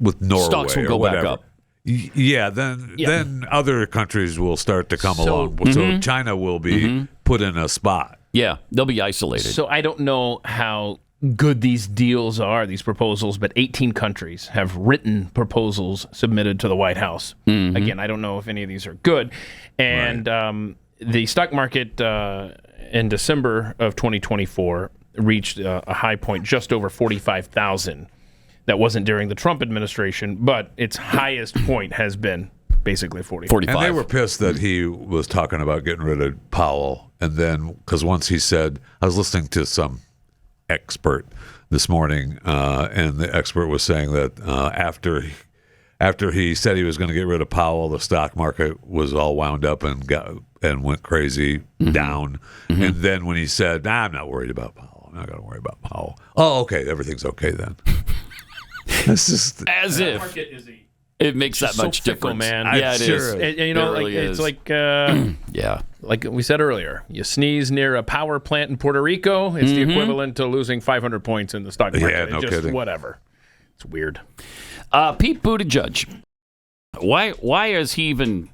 Norway. Stocks will go back up. Yeah, then other countries will start to come along. So China will be put in a spot. Yeah, they'll be isolated. So I don't know how good these deals are, these proposals, but 18 countries have written proposals submitted to the White House. Again, I don't know if any of these are good. And the stock market in December of 2024 reached a high point just over 45,000. That wasn't during the Trump administration, but its highest point has been basically 45. And they were pissed that he was talking about getting rid of Powell. And then, because once he said, I was listening to some expert this morning, and the expert was saying that after he said he was going to get rid of Powell, the stock market was all wound up and went crazy down. Mm-hmm. And then when he said, I'm not worried about Powell. I'm not going to worry about Powell. Oh, okay. Everything's okay then. It's just as if it makes that much difference, man. Yeah, it is. And, you know, really it's like yeah, like we said earlier, you sneeze near a power plant in Puerto Rico, it's the equivalent to losing 500 points in the stock market. Yeah, no kidding. Whatever. It's weird. Pete Buttigieg. Why is he even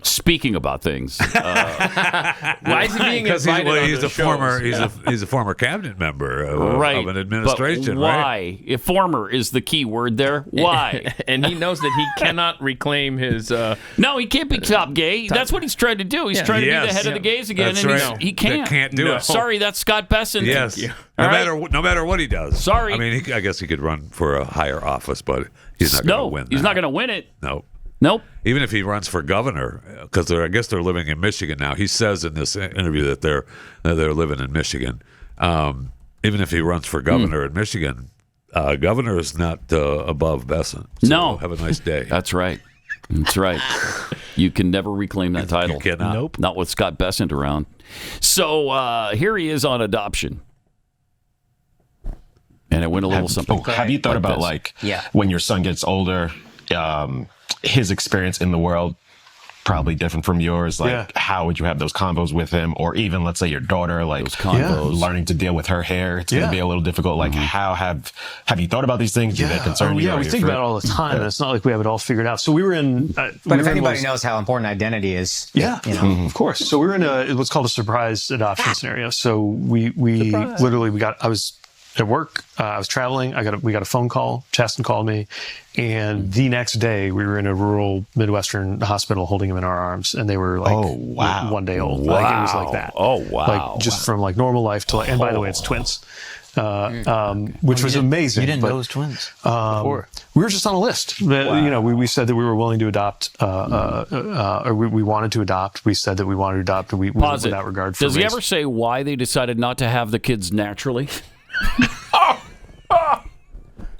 speaking about things? Why is he being invited on he's the a shows? former he's a former cabinet member of an administration. But why? Right? If former is the key word there, why? And he knows that he cannot reclaim his. No, he can't be top gay. That's what he's trying to do. He's trying to be the head of the gays again, That's and right. he can't. They can't do it. Sorry, that's Scott Besson. Yes. No matter what he does. Sorry. I mean, I guess he could run for a higher office, but he's not going to win. He's not going to win it. No. Nope. Even if he runs for governor, because I guess they're living in Michigan now. He says in this interview that they're living in Michigan. Even if he runs for governor in Michigan, governor is not above Besson. So no. Have a nice day. That's right. That's right. You can never reclaim that title. You cannot. Nope. Not with Scott Besson around. So here he is on adoption. And it went a little something. Have you thought about when your son gets older, his experience in the world probably different from yours? How would you have those combos with him? Or even, let's say, your daughter, those combos, learning to deal with her hair. It's going to be a little difficult. How have you thought about these things? Do they concern you? Yeah, we think about it all the time. And it's not like we have it all figured out. So we were in. But if anybody knows how important identity is, of course. So we were in what's called a surprise adoption scenario. So we literally I was at work. I was traveling. We got a phone call. Chaston called me, and the next day we were in a rural Midwestern hospital holding him in our arms, and they were like 1 day old. Wow. Like it was like that. Oh wow! Like just from like normal life to and by the way, it's twins. Which was amazing. You didn't know it was twins before. We were just on a list. We said that we were willing to adopt, or we wanted to adopt. We said that we wanted to adopt, and we went in that regard. Does he ever say why they decided not to have the kids naturally?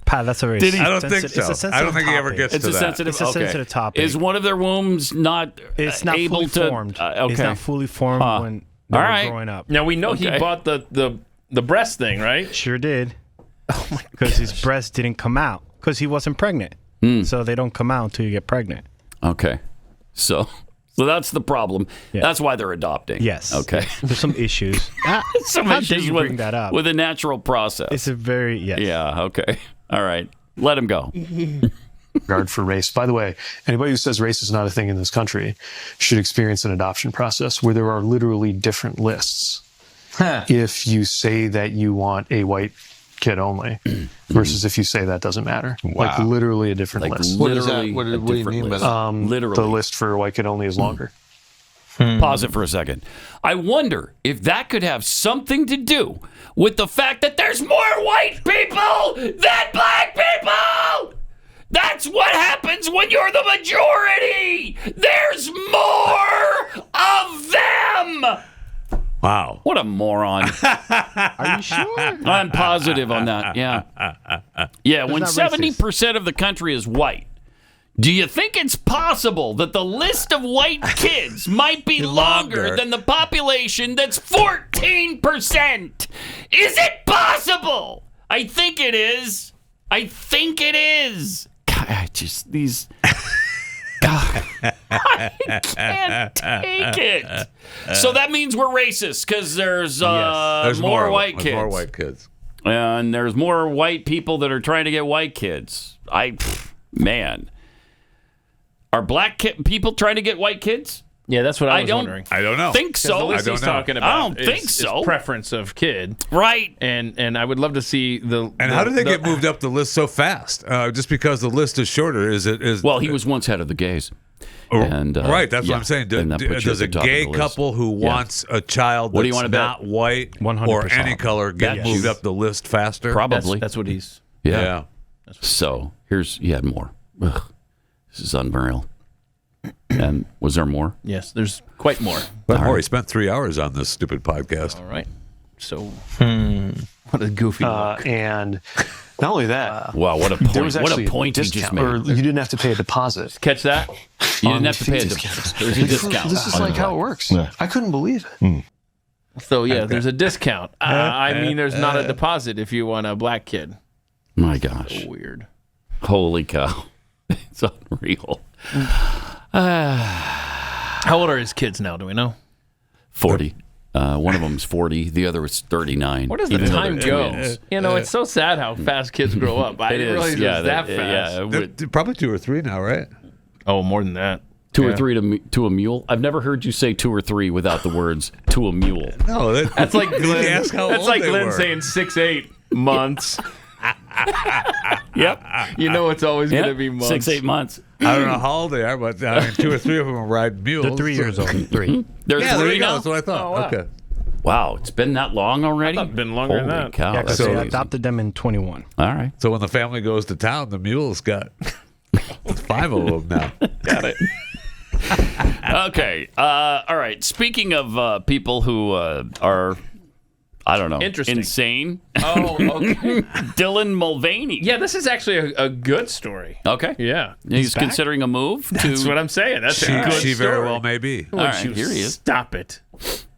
Pat, that's a very. I don't think so. I don't think he ever gets to that. It's a sensitive topic. Is one of their wombs not? It's not able fully to formed. Okay. It's not fully formed when they were growing up. Now we know he bought the breast thing, right? Sure did. Oh my! Because his breast didn't come out because he wasn't pregnant. So they don't come out until you get pregnant. Okay. So that's the problem. Yeah. That's why they're adopting. Yes. Okay. There's some issues. Some How issues dare you bring that up? with a natural process. It's a very Yeah. Okay. All right. Let him go. Regard for race. By the way, anybody who says race is not a thing in this country should experience an adoption process where there are literally different lists. If you say that you want a white kid only versus if you say that doesn't matter. Wow. Like literally a different list. What is that? What do you mean by that? Literally. The list for white kid only is longer. Pause it for a second. I wonder if that could have something to do with the fact that there's more white people than black people. That's what happens when you're the majority. There's more of them. Wow. What a moron. Are you sure? I'm positive on that. Yeah. Yeah, when 70% of the country is white, do you think it's possible that the list of white kids might be longer than the population that's 14%? Is it possible? I think it is. God, these... God, I can't take it. So that means we're racist because there's more white kids. There's more white kids. And there's more white people that are trying to get white kids. Man. Are black people trying to get white kids? Yeah, that's what I was wondering. I don't know. Think so. The list he's talking about I don't think so. Is preference of kid. Right. And I would love to see the... And how did they get moved up the list so fast? Just because the list is shorter? Well, he was once head of the gays. And, right, that's what I'm saying. Does a gay couple who wants a child that's not white 100%. Or any color get moved up the list faster? Probably. That's what he's... Yeah. So, he had more. Ugh. This is unreal. And was there more? Yes, there's quite more. But more. He spent 3 hours on this stupid podcast. All right. So What a goofy look. And not only that, wow, what a point! There was What actually a point he just discount, made. or you didn't have to pay a deposit. Catch that? You didn't have to pay a deposit. There's a discount. This is like how it works. I couldn't believe it. Hmm. So yeah, there's a discount. I mean, there's not a deposit if you want a black kid. My gosh, So weird. holy cow, it's unreal. How old are his kids now? Do we know? 40. One of them's 40. The other was 39. Where does the even though time they're go? twins. You know, it's so sad how fast kids grow up. I didn't realize it was that fast. They're probably 2 or 3 now, right? Oh, more than that. 2 or 3 to a mule. I've never heard you say 2 or 3 without the words "to a mule." No, That's like Glenn, ask how that's old like they Glenn were. saying 6-8 months. Yep. You know it's always going to be months. 6-8 months. I don't know how old they are, but I mean, 2 or 3 of them are riding mules. They're 3 years old. 3. They're Yeah, there 3 you go. now. That's what I thought. Oh, wow. Okay. Wow, it's been that long already. It's been longer Holy than that. cow! Yeah, that's because they amazing. adopted them in 21. All right. So when the family goes to town, the mule's got 5 of them now. Got it. Okay. All right. Speaking of people who are, I don't know, Interesting. insane. Oh, okay. Dylan Mulvaney. Yeah, this is actually a good story. Okay. Yeah. He's considering a move to. That's what I'm saying. That's a good She very story. well may be. All right, here he is. Stop it.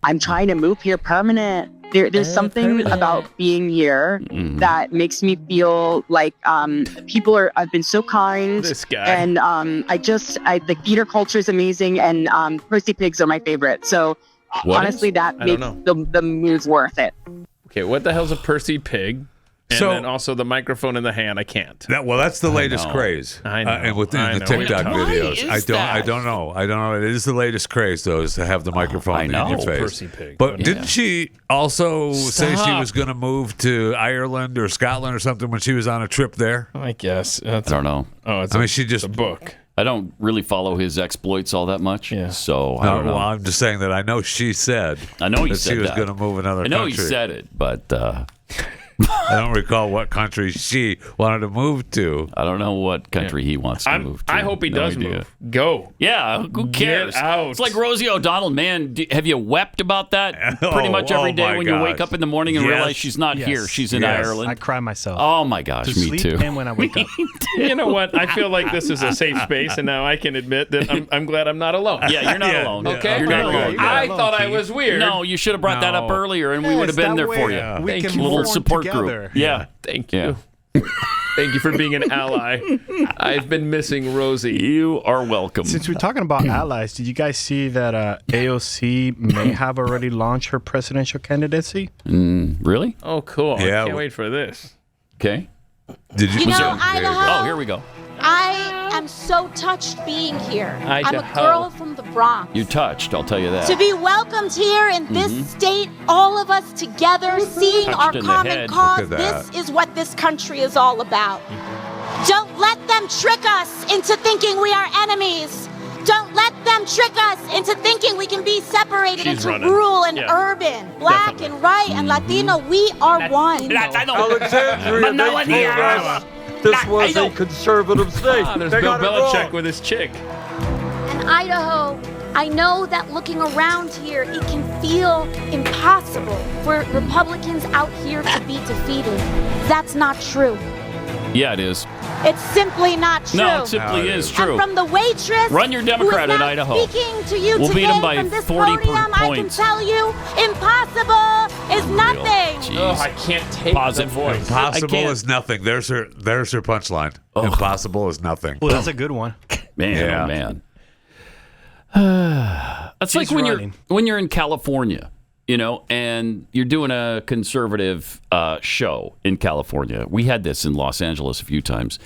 I'm trying to move here permanent. There's something about being here that makes me feel like I've been so kind. This guy. And the theater culture is amazing, and Percy Pigs are my favorite. So What honestly, is? that I don't makes know. the move worth it. Okay, what the hell's a Percy pig? And So- then also the microphone in the hand. I can't. That's the latest know. craze. I know. And within I the know. TikTok Why videos, is I that? don't know. It is the latest craze, though, is to have the microphone I in know. your face. Percy Pig. But Yeah. didn't she also say she Stop. was going to move to Ireland or Scotland or something when she was on a trip there? I guess. I don't know. Oh, it's I mean, she just a book. I don't really follow his exploits all that much. Yeah. So I No, don't know. well, I'm just saying that I know she said. I know he that said she was that. going to move another I know country. he said it, but I don't recall what country she wanted to move to. I don't know what country he wants to move to. I hope he No does idea. move. Go. Yeah, who cares? Get out. It's like Rosie O'Donnell, man. Have you wept about that pretty much every day my when you wake gosh. up in the morning and Yes. realize she's not here? She's in Yes. Ireland. I cry myself. Oh my gosh, to me sleep too. and when I wake up. You know what? I feel like this is a safe space, and now I can admit that I'm glad I'm not alone. Yeah, you're not Yeah, alone. yeah. Okay, You're not okay, alone. good. I alone, thought I Keith. was weird. No, you should have brought that up No. earlier, and we would have been there for you. We Thank can you. A little mourn support together. group. Yeah. Thank you. Thank you for being an ally. I've been missing Rosie. You are welcome. Since we're talking about allies, did you guys see that AOC may have already launched her presidential candidacy? Really? Oh, cool. Yeah. I can't wait for this. Okay. Did you? You know, There you Idaho. go. Oh, here we go. I am so touched being here. I'm a Idaho. girl from the Bronx. You're touched, I'll tell you that. To be welcomed here in this state, all of us together, seeing Touched our in the common head. cause, Look at this is what this country is all about. Don't let them trick us into thinking we are enemies. Don't let them trick us into thinking we can be separated She's into running. rural and Yeah. urban, black Definitely. and white and Latino. We are one. Alexandria, they told us this was a conservative state. There's They Bill got it Belichick wrong. with his chick. And Idaho, I know that looking around here, it can feel impossible for Republicans out here to be defeated. That's not true. Yeah, it is. It's simply not true. No, it simply is true. And from the waitress Run your Democrat who is in now Idaho. speaking to you We'll today beat 'em by from this 40 podium, I can points. tell you, impossible is nothing. Jeez. Oh, I can't take Positive the voice. Impossible I can't. is nothing. There's her punchline. Impossible is nothing. Well, that's a good one. Man, Yeah. oh man. That's She's like running. when you're in California, and you're doing a conservative show in California. We had this in Los Angeles a few times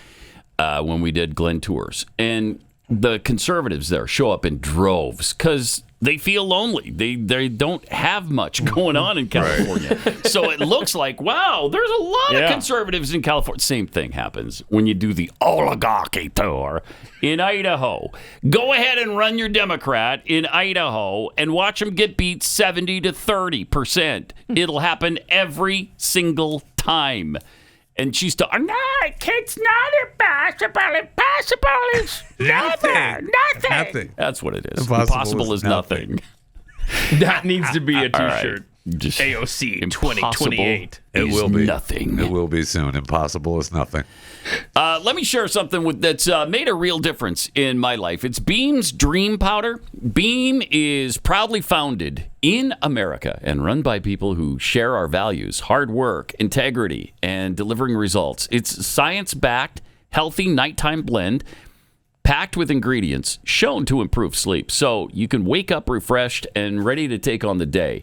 when we did Glenn tours, and the conservatives there show up in droves because they feel lonely. They don't have much going on in California. So it looks like, wow, there's a lot of conservatives in California. Same thing happens when you do the oligarchy tour in Idaho. Go ahead and run your Democrat in Idaho and watch them get beat 70 to 30%. It'll happen every single time. And she's talking, no, it's not impossible. Impossible is nothing. Nothing. That's what it is. Impossible Impossible is is nothing. That needs to be a All right. T-shirt. Just AOC impossible 2028. It will be nothing. It will be soon. Impossible is nothing. Let me share something that's made a real difference in my life. It's Beam's Dream Powder. Beam is proudly founded in America and run by people who share our values, hard work, integrity, and delivering results. It's a science-backed, healthy nighttime blend packed with ingredients shown to improve sleep, so you can wake up refreshed and ready to take on the day.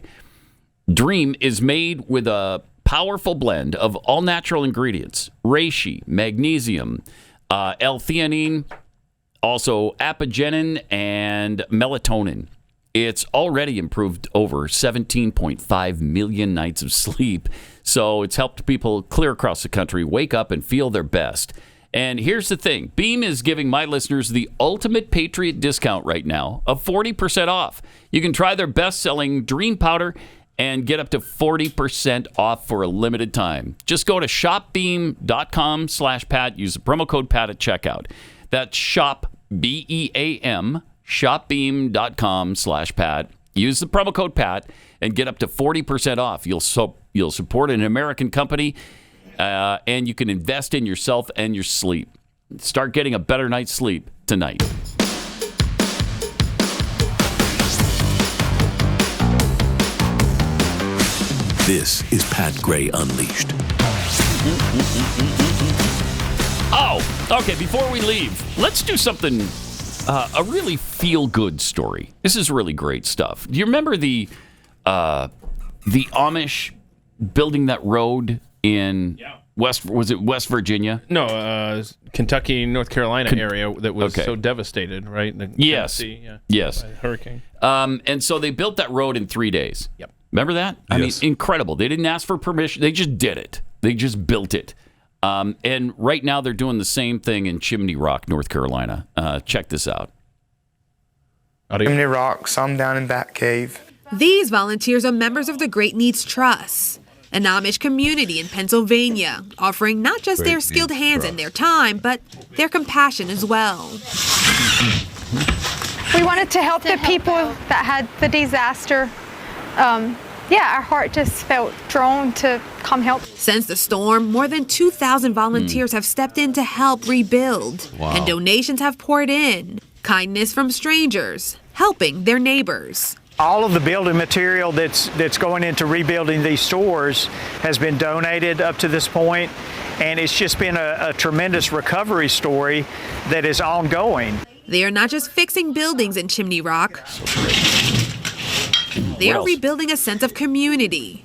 Dream is made with a powerful blend of all-natural ingredients, reishi, magnesium, L-theanine, also apigenin, and melatonin. It's already improved over 17.5 million nights of sleep, so it's helped people clear across the country wake up and feel their best. And here's the thing. Beam is giving my listeners the ultimate Patriot discount right now of 40% off. You can try their best-selling Dream Powder and get up to 40% off for a limited time. Just go to shopbeam.com/Pat. Use the promo code Pat at checkout. That's shop, B-E-A-M, shopbeam.com/Pat. Use the promo code Pat and get up to 40% off. You'll support an American company, and you can invest in yourself and your sleep. Start getting a better night's sleep tonight. This is Pat Gray Unleashed. Oh, okay. Before we leave, let's do something, a really feel-good story. This is really great stuff. Do you remember the Amish building that road in West Virginia? No, Kentucky, North Carolina area that was so devastated, right? Yes. Yes. By hurricane. And so they built that road in 3 days. Yep. Remember that? I mean, incredible. They didn't ask for permission. They just did it. They just built it. And right now they're doing the same thing in Chimney Rock, North Carolina. Check this out. Chimney Rock, some down in Bat Cave. These volunteers are members of the Great Needs Trust, an Amish community in Pennsylvania, offering not just their skilled hands and their time, but their compassion as well. We wanted to help the people that had the disaster. Our heart just felt drawn to come help. Since the storm, more than 2,000 volunteers have stepped in to help rebuild. Wow. And donations have poured in. Kindness from strangers, helping their neighbors. All of the building material that's going into rebuilding these stores has been donated up to this point, and it's just been a tremendous recovery story that is ongoing. They are not just fixing buildings in Chimney Rock. They are rebuilding a sense of community.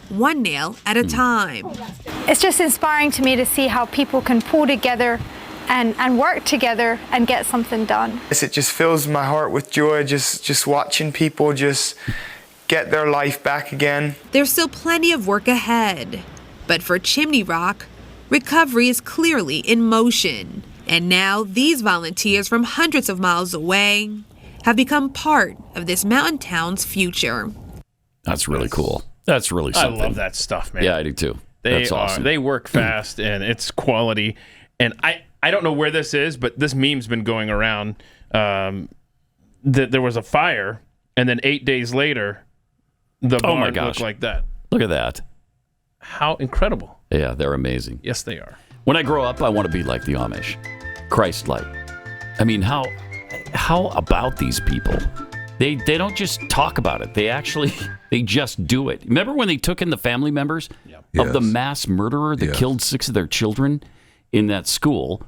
One nail at a time. It's just inspiring to me to see how people can pull together and work together and get something done. It just fills my heart with joy, just watching people just get their life back again. There's still plenty of work ahead. But for Chimney Rock, recovery is clearly in motion. And now these volunteers from hundreds of miles away have become part of this mountain town's future. That's really cool. That's really something. I love that stuff, man. Yeah, I do too. That's awesome. They work fast and it's quality. And I don't know where this is, but this meme's been going around that there was a fire, and then 8 days later, the barn looked like that. Look at that. How incredible. Yeah, they're amazing. Yes, they are. When I grow up, I want to be like the Amish. Christ-like. I mean, how about these people? They don't just talk about it. They just do it. Remember when they took in the family members of the mass murderer that killed 6 of their children in that school?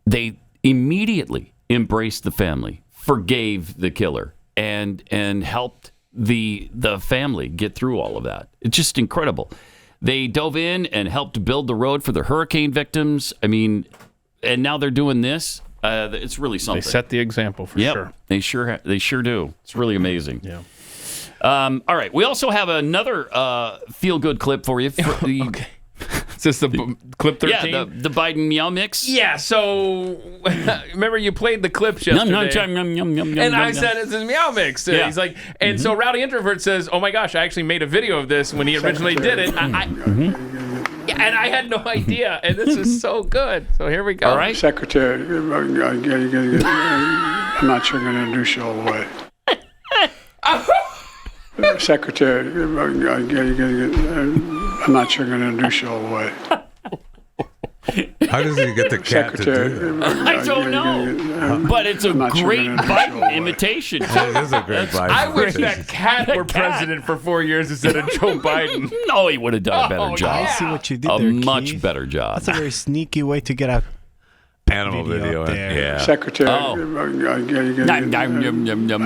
They immediately embraced the family, forgave the killer, and helped the family get through all of that. It's just incredible. They dove in and helped build the road for the hurricane victims. I mean, and now they're doing this. It's really something. They set the example for sure. They sure do. It's really amazing. Yeah. All right. We also have another feel-good clip for you. Okay. Is this the clip 13? Yeah, the Biden meow mix. Yeah, so remember you played the clips yesterday. And I said it's his meow mix. Yeah. He's like, and so Rowdy Introvert says, oh my gosh, I actually made a video of this when he originally did it. And I had no idea, and this is so good. So here we go. All right. Secretary, I'm not sure I'm going to introduce you all the way. Secretary, I'm not sure I'm going to introduce you all the way. How does he get the cat to do that? I don't know. But it's a great Biden imitation. It is a great Biden I wish imitation. that cat were president for 4 years instead of Joe Biden. No, he would have done a better job. I see what you did A there, much Keith. better job. That's a very sneaky way to get out. Animal video. up there. Yeah. Secretary, Yum, I'm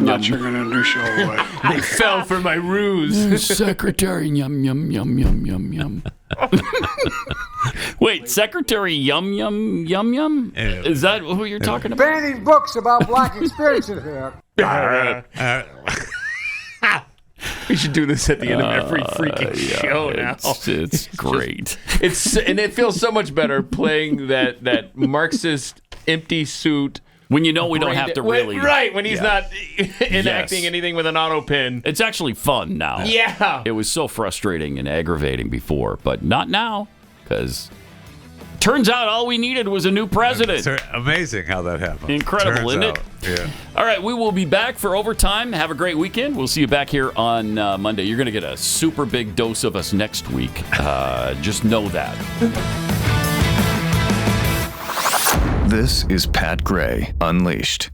not sure I'm going to introduce you all the way. I fell for my ruse. Secretary, yum, yum, yum, yum, yum, yum. Wait, Secretary Yum, yum, yum, yum? Yeah. Is that who you're talking about? Banning books about black experiences here. We should do this at the end of every freaking show now. It's great. And it feels so much better playing that Marxist empty suit. When you know we don't have to really... Right, when he's not enacting Yes. anything with an auto pin. It's actually fun now. Yeah. It was so frustrating and aggravating before, but not now, because turns out all we needed was a new president. It's amazing how that happened. Incredible, isn't it? Yeah. All right, we will be back for overtime. Have a great weekend. We'll see you back here on Monday. You're going to get a super big dose of us next week. Just know that. This is Pat Gray Unleashed.